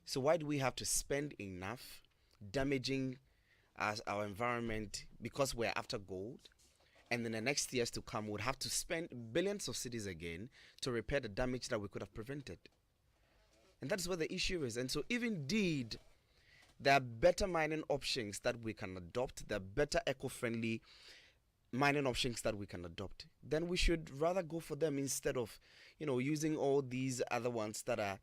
So why do we have to spend enough damaging our environment because we're after gold? And in the next years to come, we'll have to spend billions of cedis again to repair the damage that we could have prevented. And that's where the issue is. And so if indeed there are better mining options that we can adopt, there are better eco-friendly mining options that we can adopt, then we should rather go for them instead of, using all these other ones that are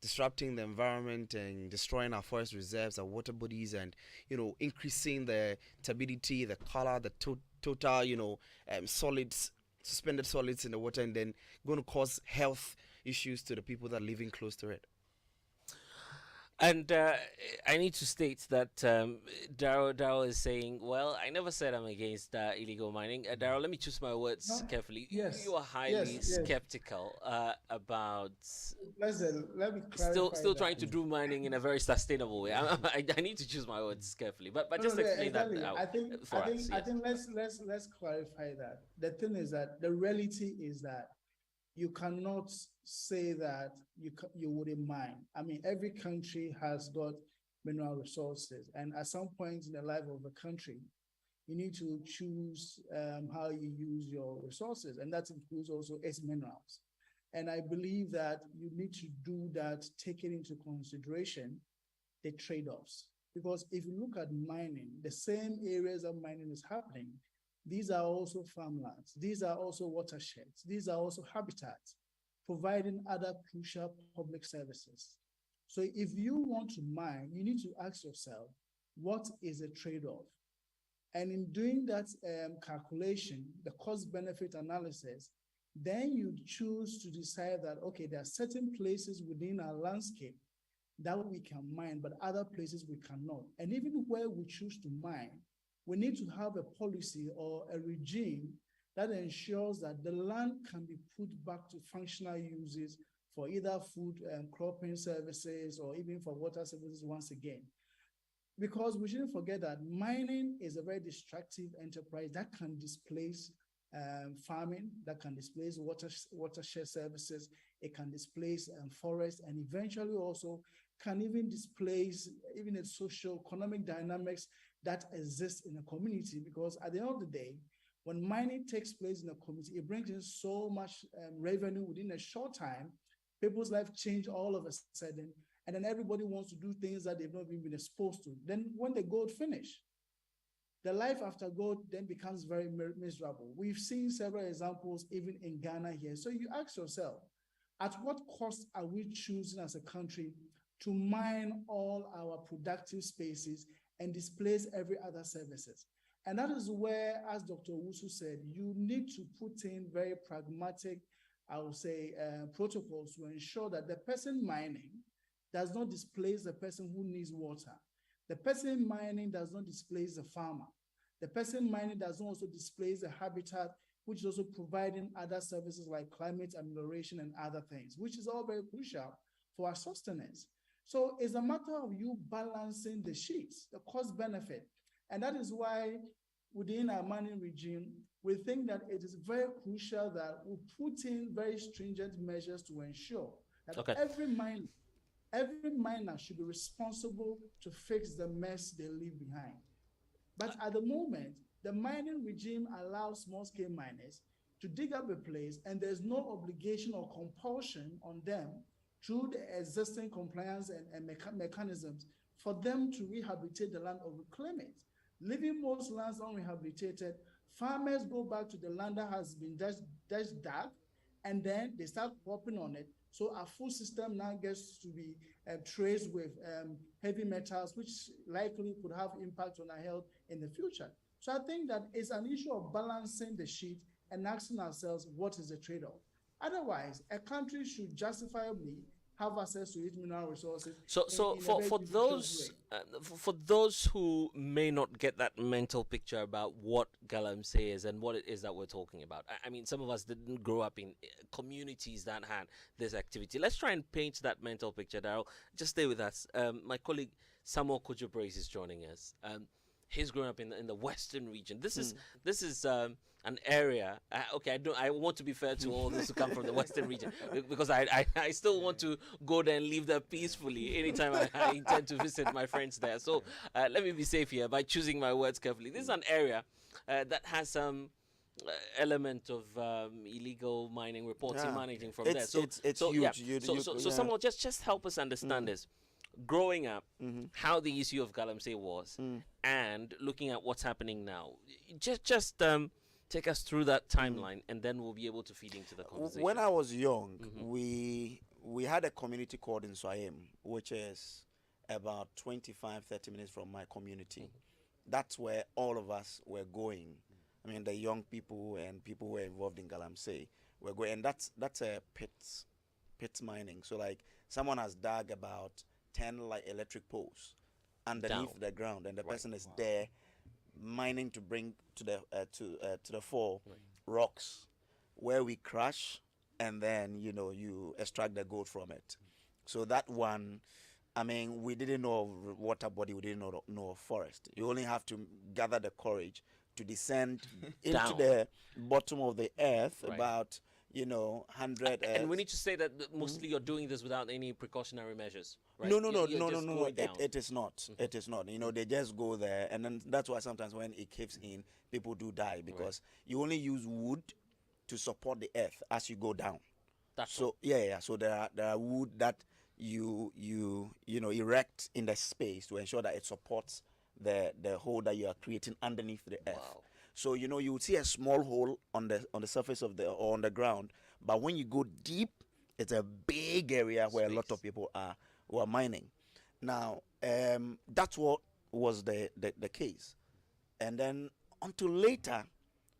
disrupting the environment and destroying our forest reserves, our water bodies, and, increasing the turbidity, the color, the total, solids, suspended solids in the water, and then going to cause health issues to the people that are living close to it. And I need to state that Daryl is saying, well, I never said I'm against illegal mining. Daryl, let me choose my words carefully. Yes. You are highly skeptical about Listen, let me clarify still that. trying to do mining in a very sustainable way. I need to choose my words carefully, but just explain exactly. that out I think let's clarify that. The thing is that the reality is that you cannot say that you wouldn't mine. I mean, every country has got mineral resources, and at some point in the life of a country, you need to choose how you use your resources, and that includes also its minerals. And I believe that you need to do that, taking into consideration the trade-offs. Because if you look at mining, the same areas of mining is happening. These are also farmlands. These are also watersheds. These are also habitats, providing other crucial public services. So if you want to mine, you need to ask yourself, what is the trade-off? And in doing that calculation, the cost-benefit analysis, then you choose to decide that, okay, there are certain places within our landscape that we can mine, but other places we cannot. And even where we choose to mine, we need to have a policy or a regime that ensures that the land can be put back to functional uses for either food and cropping services or even for water services once again. Because we shouldn't forget that mining is a very destructive enterprise that can displace farming, that can displace watershed services, it can displace forest, and eventually also can even displace even the social economic dynamics that exist in a community. Because at the end of the day, when mining takes place in a community, it brings in so much revenue within a short time. People's life change all of a sudden, and then everybody wants to do things that they've not even been exposed to. Then when the gold finish, the life after gold then becomes very miserable. We've seen several examples even in Ghana here. So you ask yourself, at what cost are we choosing as a country to mine all our productive spaces and displace every other services? And that is where, as Dr. Owusu said, you need to put in very pragmatic, I would say, protocols to ensure that the person mining does not displace the person who needs water. The person mining does not displace the farmer. The person mining does not also displace the habitat, which is also providing other services like climate amelioration and other things, which is all very crucial for our sustenance. So it's a matter of you balancing the sheets, the cost benefit. And that is why within our mining regime, we think that it is very crucial that we put in very stringent measures to ensure that every miner should be responsible to fix the mess they leave behind. But at the moment, the mining regime allows small-scale miners to dig up a place, and there's no obligation or compulsion on them through the existing compliance and mechanisms for them to rehabilitate the land or reclaim it. Leaving most lands unrehabilitated, farmers go back to the land that has been just dug, and then they start cropping on it. So our food system now gets to be traced with heavy metals, which likely could have impact on our health in the future. So I think that it's an issue of balancing the sheet and asking ourselves, what is the trade-off? Otherwise, a country should justifiably have access to its mineral resources. For those who may not get that mental picture about what Galamsey is and what it is that we're talking about, I mean, some of us didn't grow up in communities that had this activity. Let's try and paint that mental picture, Daryl. Just stay with us. My colleague Samuel Kojo-Brace is joining us. He's grown up in the western region. This is an area. I want to be fair to all those who come from the western region, because I still want to go there and live there peacefully anytime I intend to visit my friends there. So let me be safe here by choosing my words carefully. This is an area that has some element of illegal mining reports emanating from there. So it's huge. So Samuel, just help us understand this. Growing up, how the issue of Galamsey was, and looking at what's happening now. Just take us through that timeline, and then we'll be able to feed into the conversation. When I was young, we had a community called in Swayem, which is about 25, 30 minutes from my community. That's where all of us were going. I mean, the young people and people who were involved in Galamsey were going, and that's a pit mining. So like someone has dug about 10 like electric poles underneath the ground, and the person is there mining to bring to the fore rocks where we crush, and then you extract the gold from it. So that one, I mean, we didn't know of water body, we didn't know of forest. You only have to gather the courage to descend into the bottom of the earth, about 100. And we need to say that mostly you're doing this without any precautionary measures, right? No. It is not. It is not. They just go there, and then that's why sometimes when it caves in, people do die, because you only use wood to support the earth as you go down. So there are wood that you erect in the space to ensure that it supports the hole that you are creating underneath the earth. Wow. So you would see a small hole on the surface of or on the ground, but when you go deep, it's a big area where a lot of people who are mining. Now that's what was the case, and then until later,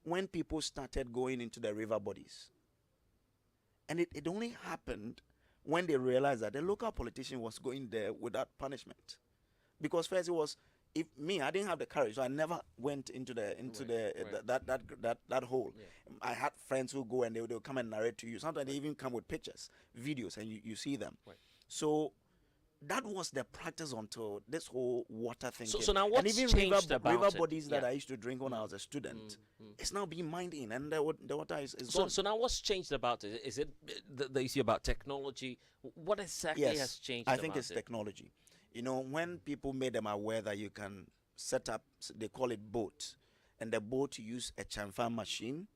when people started going into the river bodies, and it only happened when they realized that the local politician was going there without punishment, because first it was if me, I didn't have the courage, so I never went into the that hole. I had friends who go and they'll come and narrate to you. Sometimes they even come with pictures, videos, and you see them. So that was the practice until this whole water thing. So now and what's even changed about river it? bodies that I used to drink when I was a student, it's now being mined in, and the water is gone. So now what's changed about it? Is it the issue about technology? What exactly has changed? I think about it's it? technology. You know, when people made them aware that you can set up, they call it boat, and the boat you use a chamfer machine,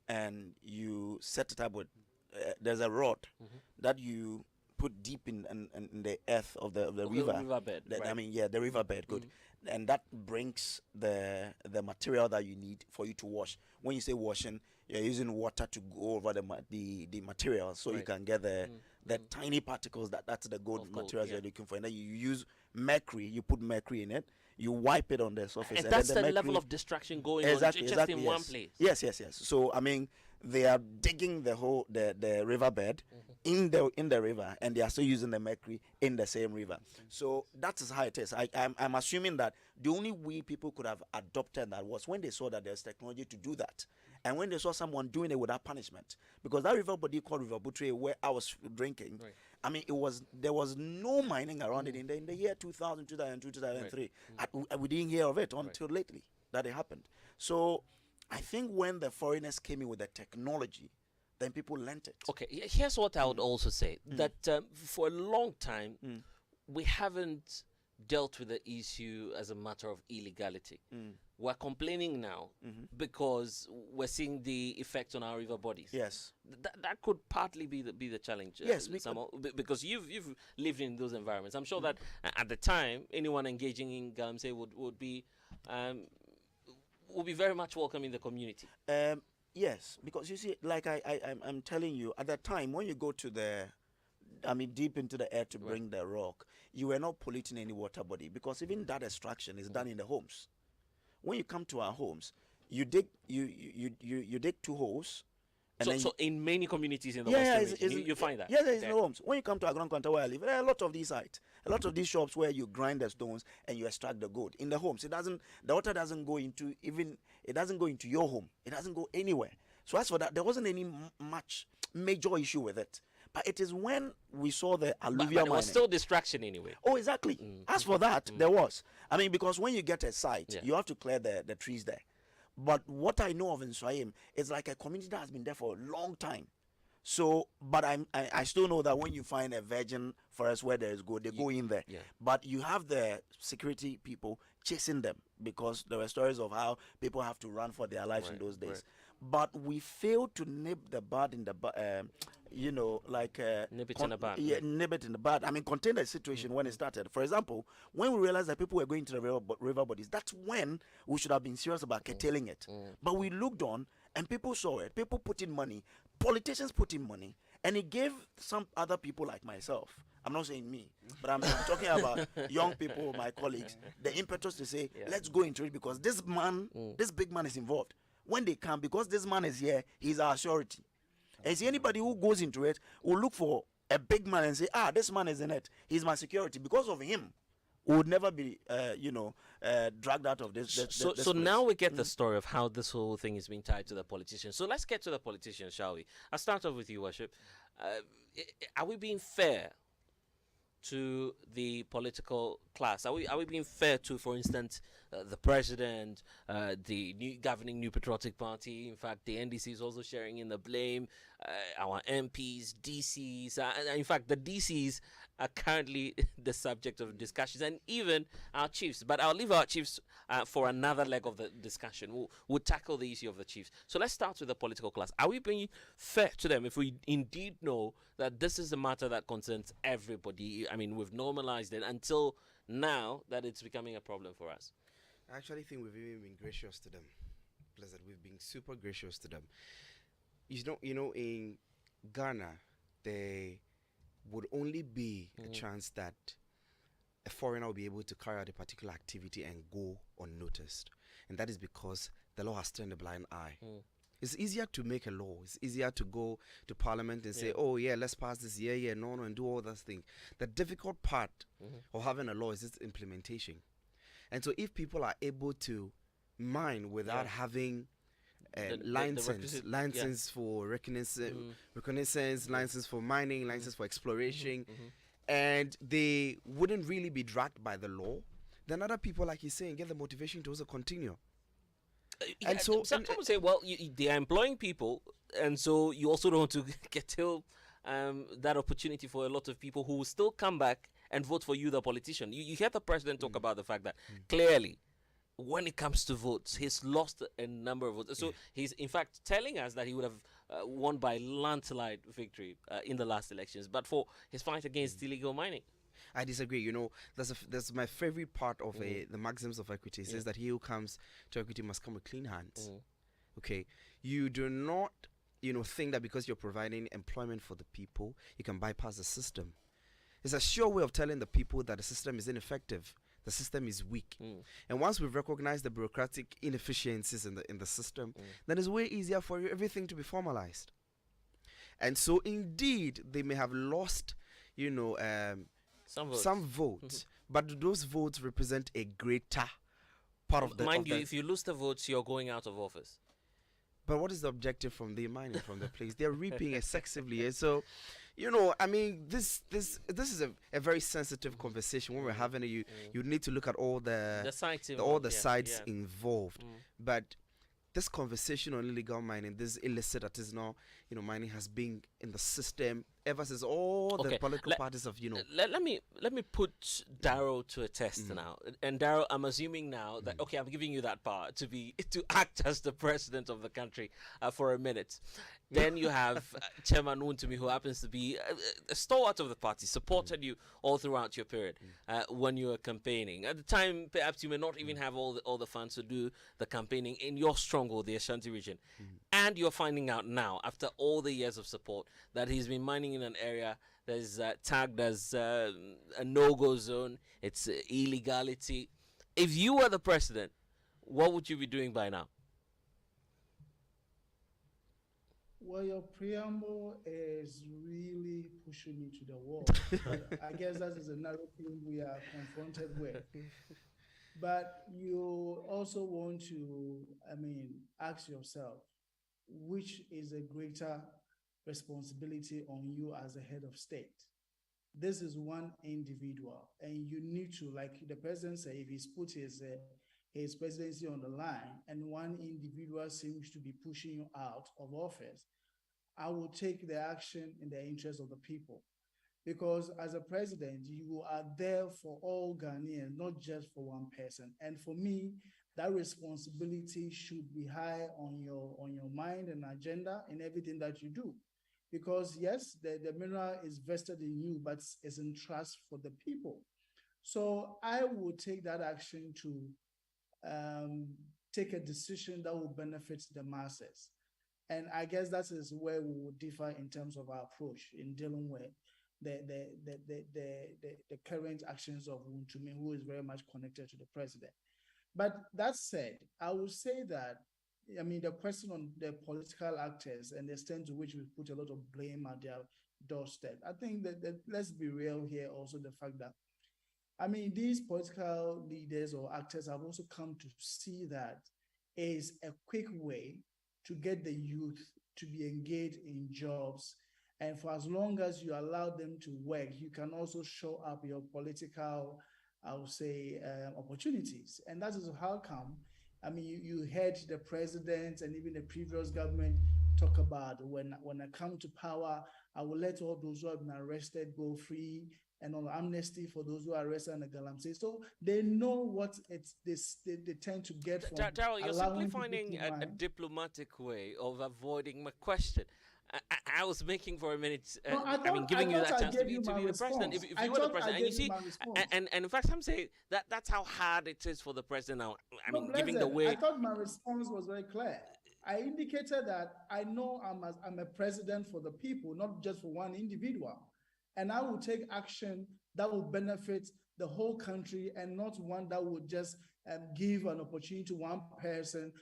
and you set it up with there's a rod that you put deep in the earth of the river. Riverbed. I mean, the riverbed. Good. And that brings the material that you need for you to wash. When you say washing, you're using water to go over the material, so you can get the tiny particles that's the gold materials you're looking for. And then you use mercury. You put mercury in it. You wipe it on the surface. And that's the level of distraction going on just in one place. Yes. So I mean, they are digging the riverbed in the river, and they are still using the mercury in the same river. So that is how it is. I'm assuming that the only way people could have adopted that was when they saw that there's technology to do that, and when they saw someone doing it without punishment. Because that river body called River Butre, where I was drinking, I mean, there was no mining around it in the year 2000, 2002, 2003. We didn't hear of it until lately that it happened. So I think when the foreigners came in with the technology, then people learnt it. Okay, here's what I would also say. That for a long time, we haven't dealt with the issue as a matter of illegality. We're complaining now because we're seeing the effect on our river bodies. Yes. That could partly be the challenge. Yes, because you've lived in those environments. I'm sure that at the time, anyone engaging in Galamsey would be very much welcome in the community. Yes, because you see, like I'm telling you, at that time when you go to deep into the air to bring the rock, you were not polluting any water body, because even that extraction is done in the homes. When you come to our homes, you dig two holes. And so in many communities in the Western region, you find that? Yeah, there is no homes. When you come to Agron Kwanta where I live, there are a lot of these sites, a lot of these shops where you grind the stones and you extract the gold. In the homes, the water doesn't go into your home. It doesn't go anywhere. So as for that, there wasn't any much major issue with it. But it is when we saw the alluvial mining. But it was still distraction anyway. Oh, exactly. As for that, there was. I mean, because when you get a site, you have to clear the trees there. But what I know of in Swahim is like a community that has been there for a long time. So, but I still know that when you find a virgin forest where there is gold, they go in there. Yeah. But you have the security people chasing them, because there were stories of how people have to run for their lives in those days. But we failed to nip the bud in the bud, nip it in the bud. Yeah, nip it in the bud. I mean, contain the situation when it started. For example, when we realized that people were going to the river bodies, that's when we should have been serious about curtailing it. But we looked on, and people saw it. People put in money. Politicians put in money, and it gave some other people like myself. I'm not saying me, but I'm talking about young people, my colleagues, the impetus to say, let's go into it, because this man, this big man is involved. When they come, because this man is here, he's our surety. And see, anybody who goes into it will look for a big man and say, this man is in it. He's my security. Because of him, we would never be, dragged out of this. So now we get the story of how this whole thing is being tied to the politicians. So let's get to the politicians, shall we? I'll start off with you, Worship. Are we being fair to the political class? Are we being fair to, for instance, the president, the governing New Patriotic Party? In fact, the NDC is also sharing in the blame. Our MPs, DCs, in fact, the DCs are currently the subject of discussions, and even our chiefs. But I'll leave our chiefs for another leg of the discussion. We'll tackle the issue of the chiefs. So let's start with the political class. Are we being fair to them if we indeed know that this is a matter that concerns everybody? I mean, we've normalized it until now that it's becoming a problem for us. I actually think we've even been gracious to them. Pleasant. We've been super gracious to them. You know, in Ghana, there would only be a chance that a foreigner will be able to carry out a particular activity and go unnoticed. And that is because the law has turned a blind eye. It's easier to make a law. It's easier to go to parliament and say, oh, yeah, let's pass this, no, and do all those things. The difficult part of having a law is its implementation. And so if people are able to mine without having license for reconnaissance, license for mining, license for exploration, and they wouldn't really be dragged by the law, then other people, like he's saying, get the motivation to also continue. And so some people say, well, they are employing people, and so you also don't want to get that opportunity for a lot of people who will still come back and vote for you, the politician. You hear the president talk about the fact that clearly, when it comes to votes, he's lost a number of votes. So he's in fact telling us that he would have won by landslide victory in the last elections, but for his fight against illegal mining. I disagree. You know, that's my favorite part of the maxims of equity. It says that he who comes to equity must come with clean hands. Okay, you do not, think that because you're providing employment for the people, you can bypass the system. It's a sure way of telling the people that the system is ineffective. The system is weak. And once we've recognized the bureaucratic inefficiencies in the system, then it's way easier for everything to be formalized. And so, indeed, they may have lost, some votes, but those votes represent a greater part of the... Mind you, if you lose the votes, you're going out of office. But what is the objective from the mining from the place? They're reaping excessively. And so, I mean, this is a very sensitive conversation. When we're having it, you need to look at all the sides involved. But this conversation on illegal mining, this illicit artisanal, mining has been in the system ever since all the political parties have, Let me put Daryl to a test now. And Daryl, I'm assuming now that I'm giving you that power to act as the president of the country for a minute. Then you have Chairman Wuntumi, who happens to be a stalwart of the party, supported you all throughout your period when you were campaigning. At the time, perhaps you may not even have all the funds to do the campaigning in your stronghold, the Ashanti region. And you're finding out now, after all the years of support, that he's been mining in an area that is tagged as a no-go zone. It's illegality. If you were the president, what would you be doing by now? Well, your preamble is really pushing me to the wall. I guess that is another thing we are confronted with. But you also want to, ask yourself, which is a greater responsibility on you as a head of state? This is one individual, and you need to, like the president said, if he's put his presidency on the line and one individual seems to be pushing you out of office, I will take the action in the interest of the people. Because as a president, you are there for all Ghanaians, not just for one person. And for me, that responsibility should be high on your mind and agenda in everything that you do. Because yes, the mineral is vested in you, but it's in trust for the people. So I will take that action to take a decision that will benefit the masses. And I guess that is where we will differ in terms of our approach in dealing with the current actions of Wuntumi, who is very much connected to the president. But that said, I would say that, the question on the political actors and the extent to which we put a lot of blame at their doorstep, I think that let's be real here also, the fact that, these political leaders or actors have also come to see that is a quick way to get the youth to be engaged in jobs. And for as long as you allow them to work, you can also show up your political, I would say, opportunities. And that is how come, you heard the president and even the previous government talk about when I come to power, I will let all those who have been arrested go free and on amnesty for those who are arrested in the Galamsey. So they know what they tend to get from Daryl, you're simply finding a diplomatic way of avoiding my question. I was making for a minute, giving you that chance to be the president. If you were the president, and you see, and in fact, some say that's how hard it is for the president now. Giving the way. I thought my response was very clear. I indicated that I know I'm a president for the people, not just for one individual. And I will take action that will benefit the whole country and not one that would just give an opportunity to one person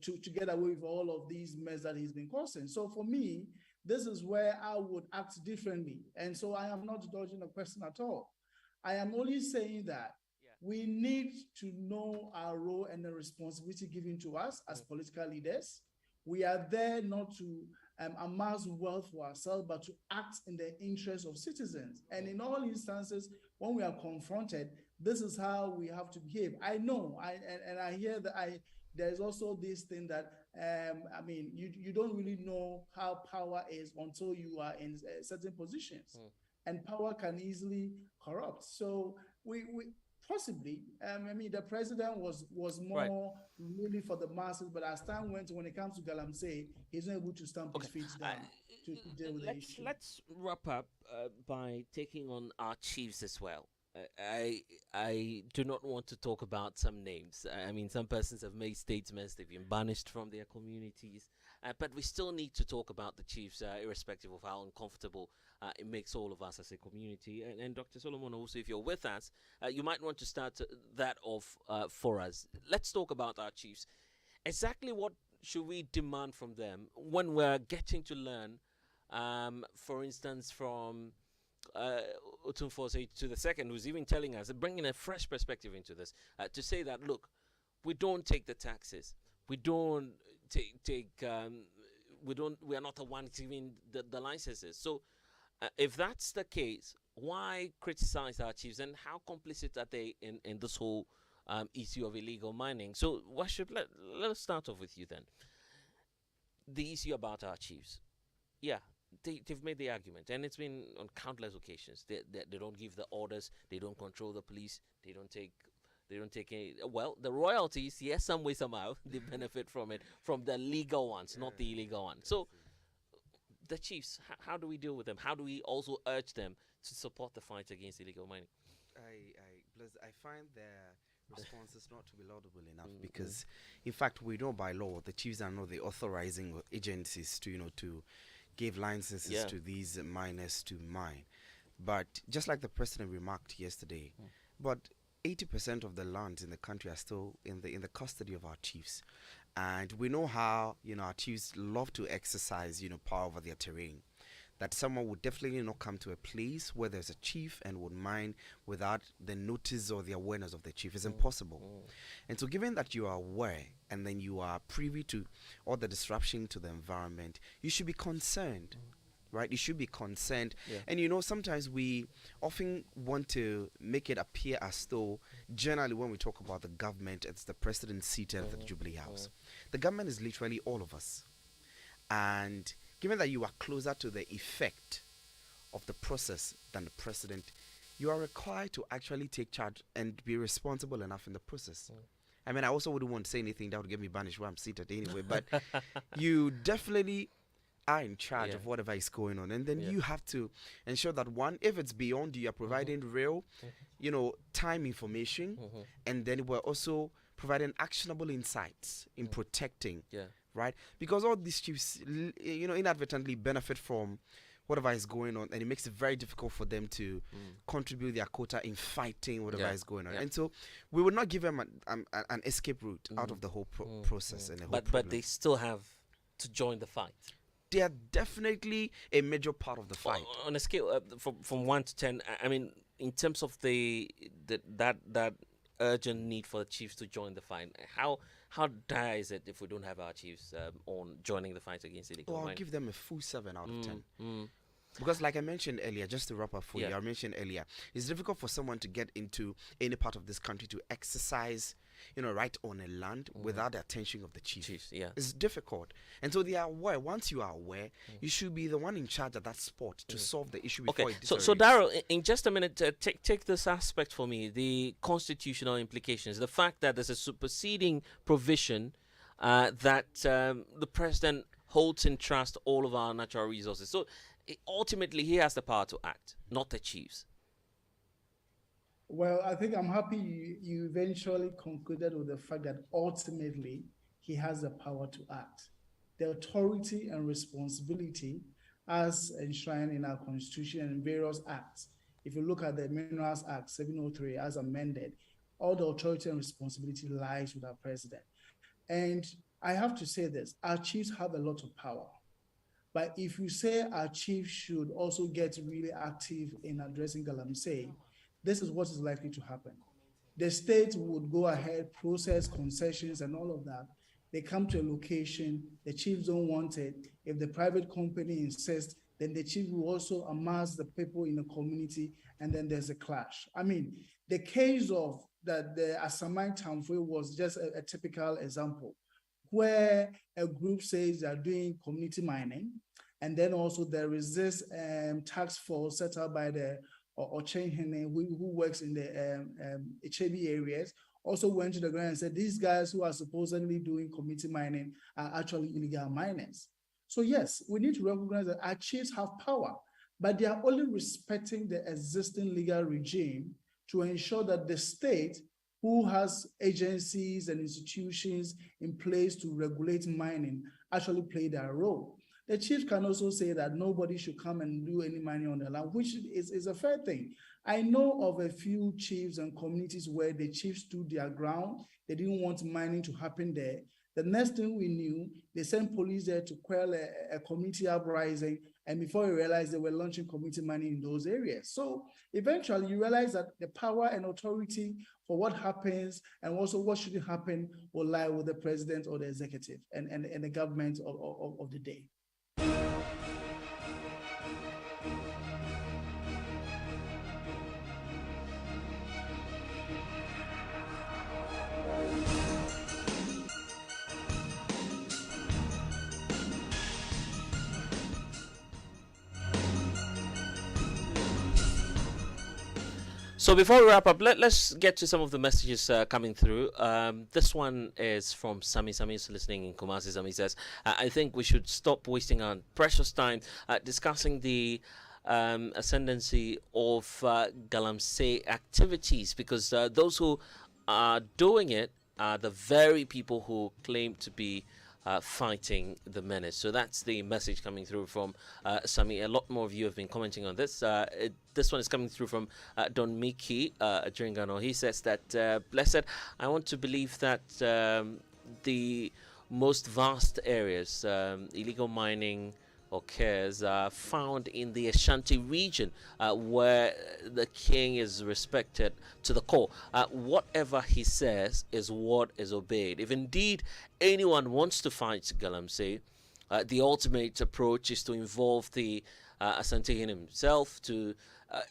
to get away with all of these mess that he's been causing. So for me, this is where I would act differently. And so I am not dodging the question at all. I am only saying that we need to know our role and the responsibility given to us as political leaders. We are there not to amass wealth for ourselves, but to act in the interest of citizens. And in all instances, when we are confronted, this is how we have to behave. I know, I hear that there's also this thing that, you don't really know how power is until you are in certain positions. And power can easily corrupt. So we possibly, the president was more really for the masses, but as time went, when it comes to Galamsey, he's not able to stamp his feet down to deal with the issue. Let's wrap up by taking on our chiefs as well. I do not want to talk about some names. Some persons have made statements, they've been banished from their communities, but we still need to talk about the chiefs, irrespective of how uncomfortable it makes all of us as a community. And Dr. Solomon, also, if you're with us, you might want to start that off for us. Let's talk about our chiefs. Exactly what should we demand from them when we're getting to learn, for instance, from Otunfo to the second, who's even telling us, bringing a fresh perspective into this, to say that, look, we don't take the taxes, we don't we are not the ones giving the licenses. So if that's the case, why criticize our chiefs, and how complicit are they in this whole issue of illegal mining? So let us start off with you then. The issue about our chiefs. Yeah, they've made the argument, and it's been on countless occasions. They don't give the orders, they don't control the police, they don't take any. Well, the royalties, yes, some way somehow they benefit from it, from the legal ones, not the illegal ones. So the chiefs, how do we deal with them? How do we also urge them to support the fight against illegal mining? I find their responses not to be laudable enough, because in fact we know by law the chiefs are not the authorizing agencies to give licenses to these miners to mine. But just like the president remarked yesterday, but 80% of the lands in the country are still in the custody of our chiefs. And we know how our chiefs love to exercise power over their terrain. That someone would definitely not come to a place where there's a chief and would mine without the notice or the awareness of the chief. It's impossible. And so given that you are aware and then you are privy to all the disruption to the environment, you should be concerned. Right? You should be concerned. And sometimes we often want to make it appear as though generally when we talk about the government, it's the president seated at the Jubilee House. The government is literally all of us. And given that you are closer to the effect of the process than the president, you are required to actually take charge and be responsible enough in the process. I also wouldn't want to say anything that would get me banished where I'm seated anyway, but you definitely are in charge of whatever is going on. And then you have to ensure that, one, if it's beyond you are providing real, time information, and then we're also providing actionable insights in protecting. Right? Because all these chiefs, inadvertently benefit from whatever is going on, and it makes it very difficult for them to contribute their quota in fighting whatever is going on. And so we would not give them an escape route out of the whole process. And the whole but they still have to join the fight. They are definitely a major part of the fight. On a scale from 1 to 10, in terms of that urgent need for the chiefs to join the fight, how dire is it if we don't have our chiefs on joining the fight against illegal mining? I'll give them a full 7 out of 10. Because like I mentioned earlier, just to wrap up for you, I mentioned earlier, it's difficult for someone to get into any part of this country to exercise, right on a land without the attention of the chief. It's difficult. And so they are aware. Once you are aware, you should be the one in charge of that spot to solve the issue before it deteriorates. So Daryl, in just a minute, take this aspect for me, the constitutional implications, the fact that there's a superseding provision that the president holds in trust all of our natural resources. So ultimately, he has the power to act, not the chiefs. Well, I think I'm happy you eventually concluded with the fact that ultimately he has the power to act. The authority and responsibility as enshrined in our constitution and various acts. If you look at the Minerals Act 703 as amended, all the authority and responsibility lies with our president. And I have to say this, our chiefs have a lot of power. But if you say our chiefs should also get really active in addressing Galamsey, this is what is likely to happen. the state would go ahead, process concessions and all of that. They come to a location, the chiefs don't want it. If the private company insists, then the chief will also amass the people in the community, and then there's a clash. I mean, the case of the Asamai Tamfwe was just a typical example, where a group says they're doing community mining, and then also there is this task force set up by the Ochenhene who works in the HAB areas, also went to the ground and said these guys who are supposedly doing community mining are actually illegal miners. So yes, we need to recognize that our chiefs have power, but they are only respecting the existing legal regime to ensure that the state, who has agencies and institutions in place to regulate mining, actually play their role. The chief can also say that nobody should come and do any mining on the land, which is a fair thing. I know of a few chiefs and communities where the chiefs stood their ground. They didn't want mining to happen there. The next thing we knew, they sent police there to quell a community uprising, and before you realize they were launching community mining in those areas. So eventually you realize that the power and authority for what happens and also what shouldn't happen will lie with the president or the executive and the government of the day. So before we wrap up, let's get to some of the messages coming through. This one is from Sami. Sami is listening in Kumasi. Sami says, I think we should stop wasting our precious time discussing the ascendancy of Galamsey activities, because those who are doing it are the very people who claim to be fighting the menace. So that's the message coming through from Sami. A lot more of you have been commenting on this. This one is coming through from Don Miki Jringano. He says that, Blessed, I want to believe that the most vast areas, illegal mining occurs, are found in the Ashanti region, where the king is respected to the core. Whatever he says is what is obeyed. If indeed anyone wants to fight Galamsey, the ultimate approach is to involve the Asante himself to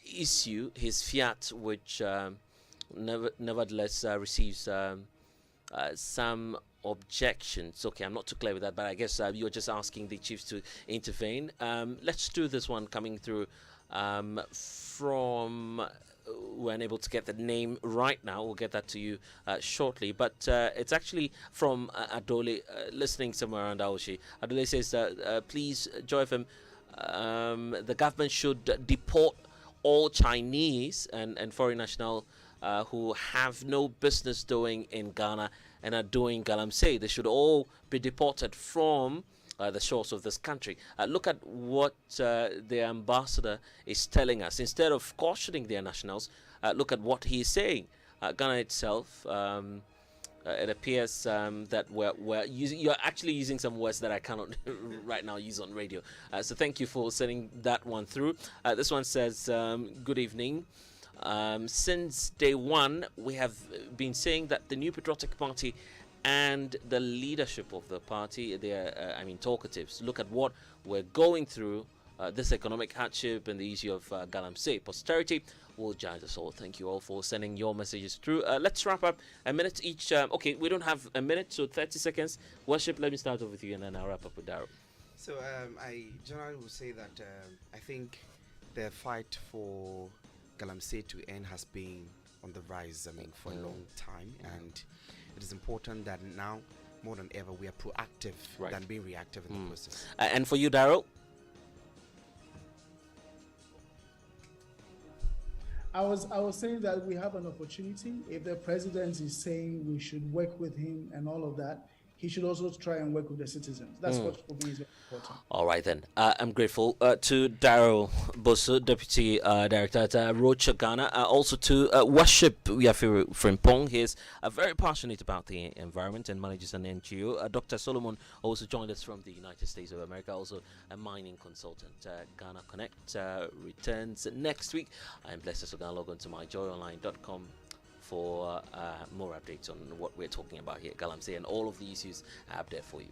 issue his fiat, which nevertheless receives some objections. Okay, I'm not too clear with that, but I guess you're just asking the chiefs to intervene. Let's do this one coming through from... we're unable to get the name right now. We'll get that to you shortly. But it's actually from Adole, listening somewhere around Aoshi. Adole says, please, Joy FM, the government should deport all Chinese and foreign national who have no business doing in Ghana and are doing Galamsey. They should all be deported from the shores of this country. Look at what the ambassador is telling us. Instead of cautioning their nationals, look at what he is saying. Ghana itself, it appears that you're actually using some words that I cannot right now use on radio. So thank you for sending that one through. This one says, good evening. Since day one, we have been saying that the New Patriotic Party and the leadership of the party, they are, talkatives. Look at what we're going through, this economic hardship and the issue of Galamsey. Posterity will judge us all. Thank you all for sending your messages through. Let's wrap up a minute each. Okay, we don't have a minute, so 30 seconds. Worship, let me start off with you, and then I'll wrap up with Daryl. So I generally would say that I think the fight for Galamsey to end has been on the rise, for a long time, and it is important that now more than ever we are proactive than being reactive in the process. And for you, Daryl? I was saying that we have an opportunity. If the president is saying we should work with him and all of that, he should also try and work with the citizens. That's what for me is important. All right, then. I'm grateful to Daryl Bosu, Deputy Director at Rocha Ghana. Also to Worship Frimpong. He is very passionate about the environment and manages an NGO. Dr. Solomon also joined us from the United States of America, also a mining consultant. Ghana Connect returns next week. I'm Blessed Sogan. Log on to myjoyonline.com for more updates on what we're talking about here at Galamsey, and all of the issues are up there for you.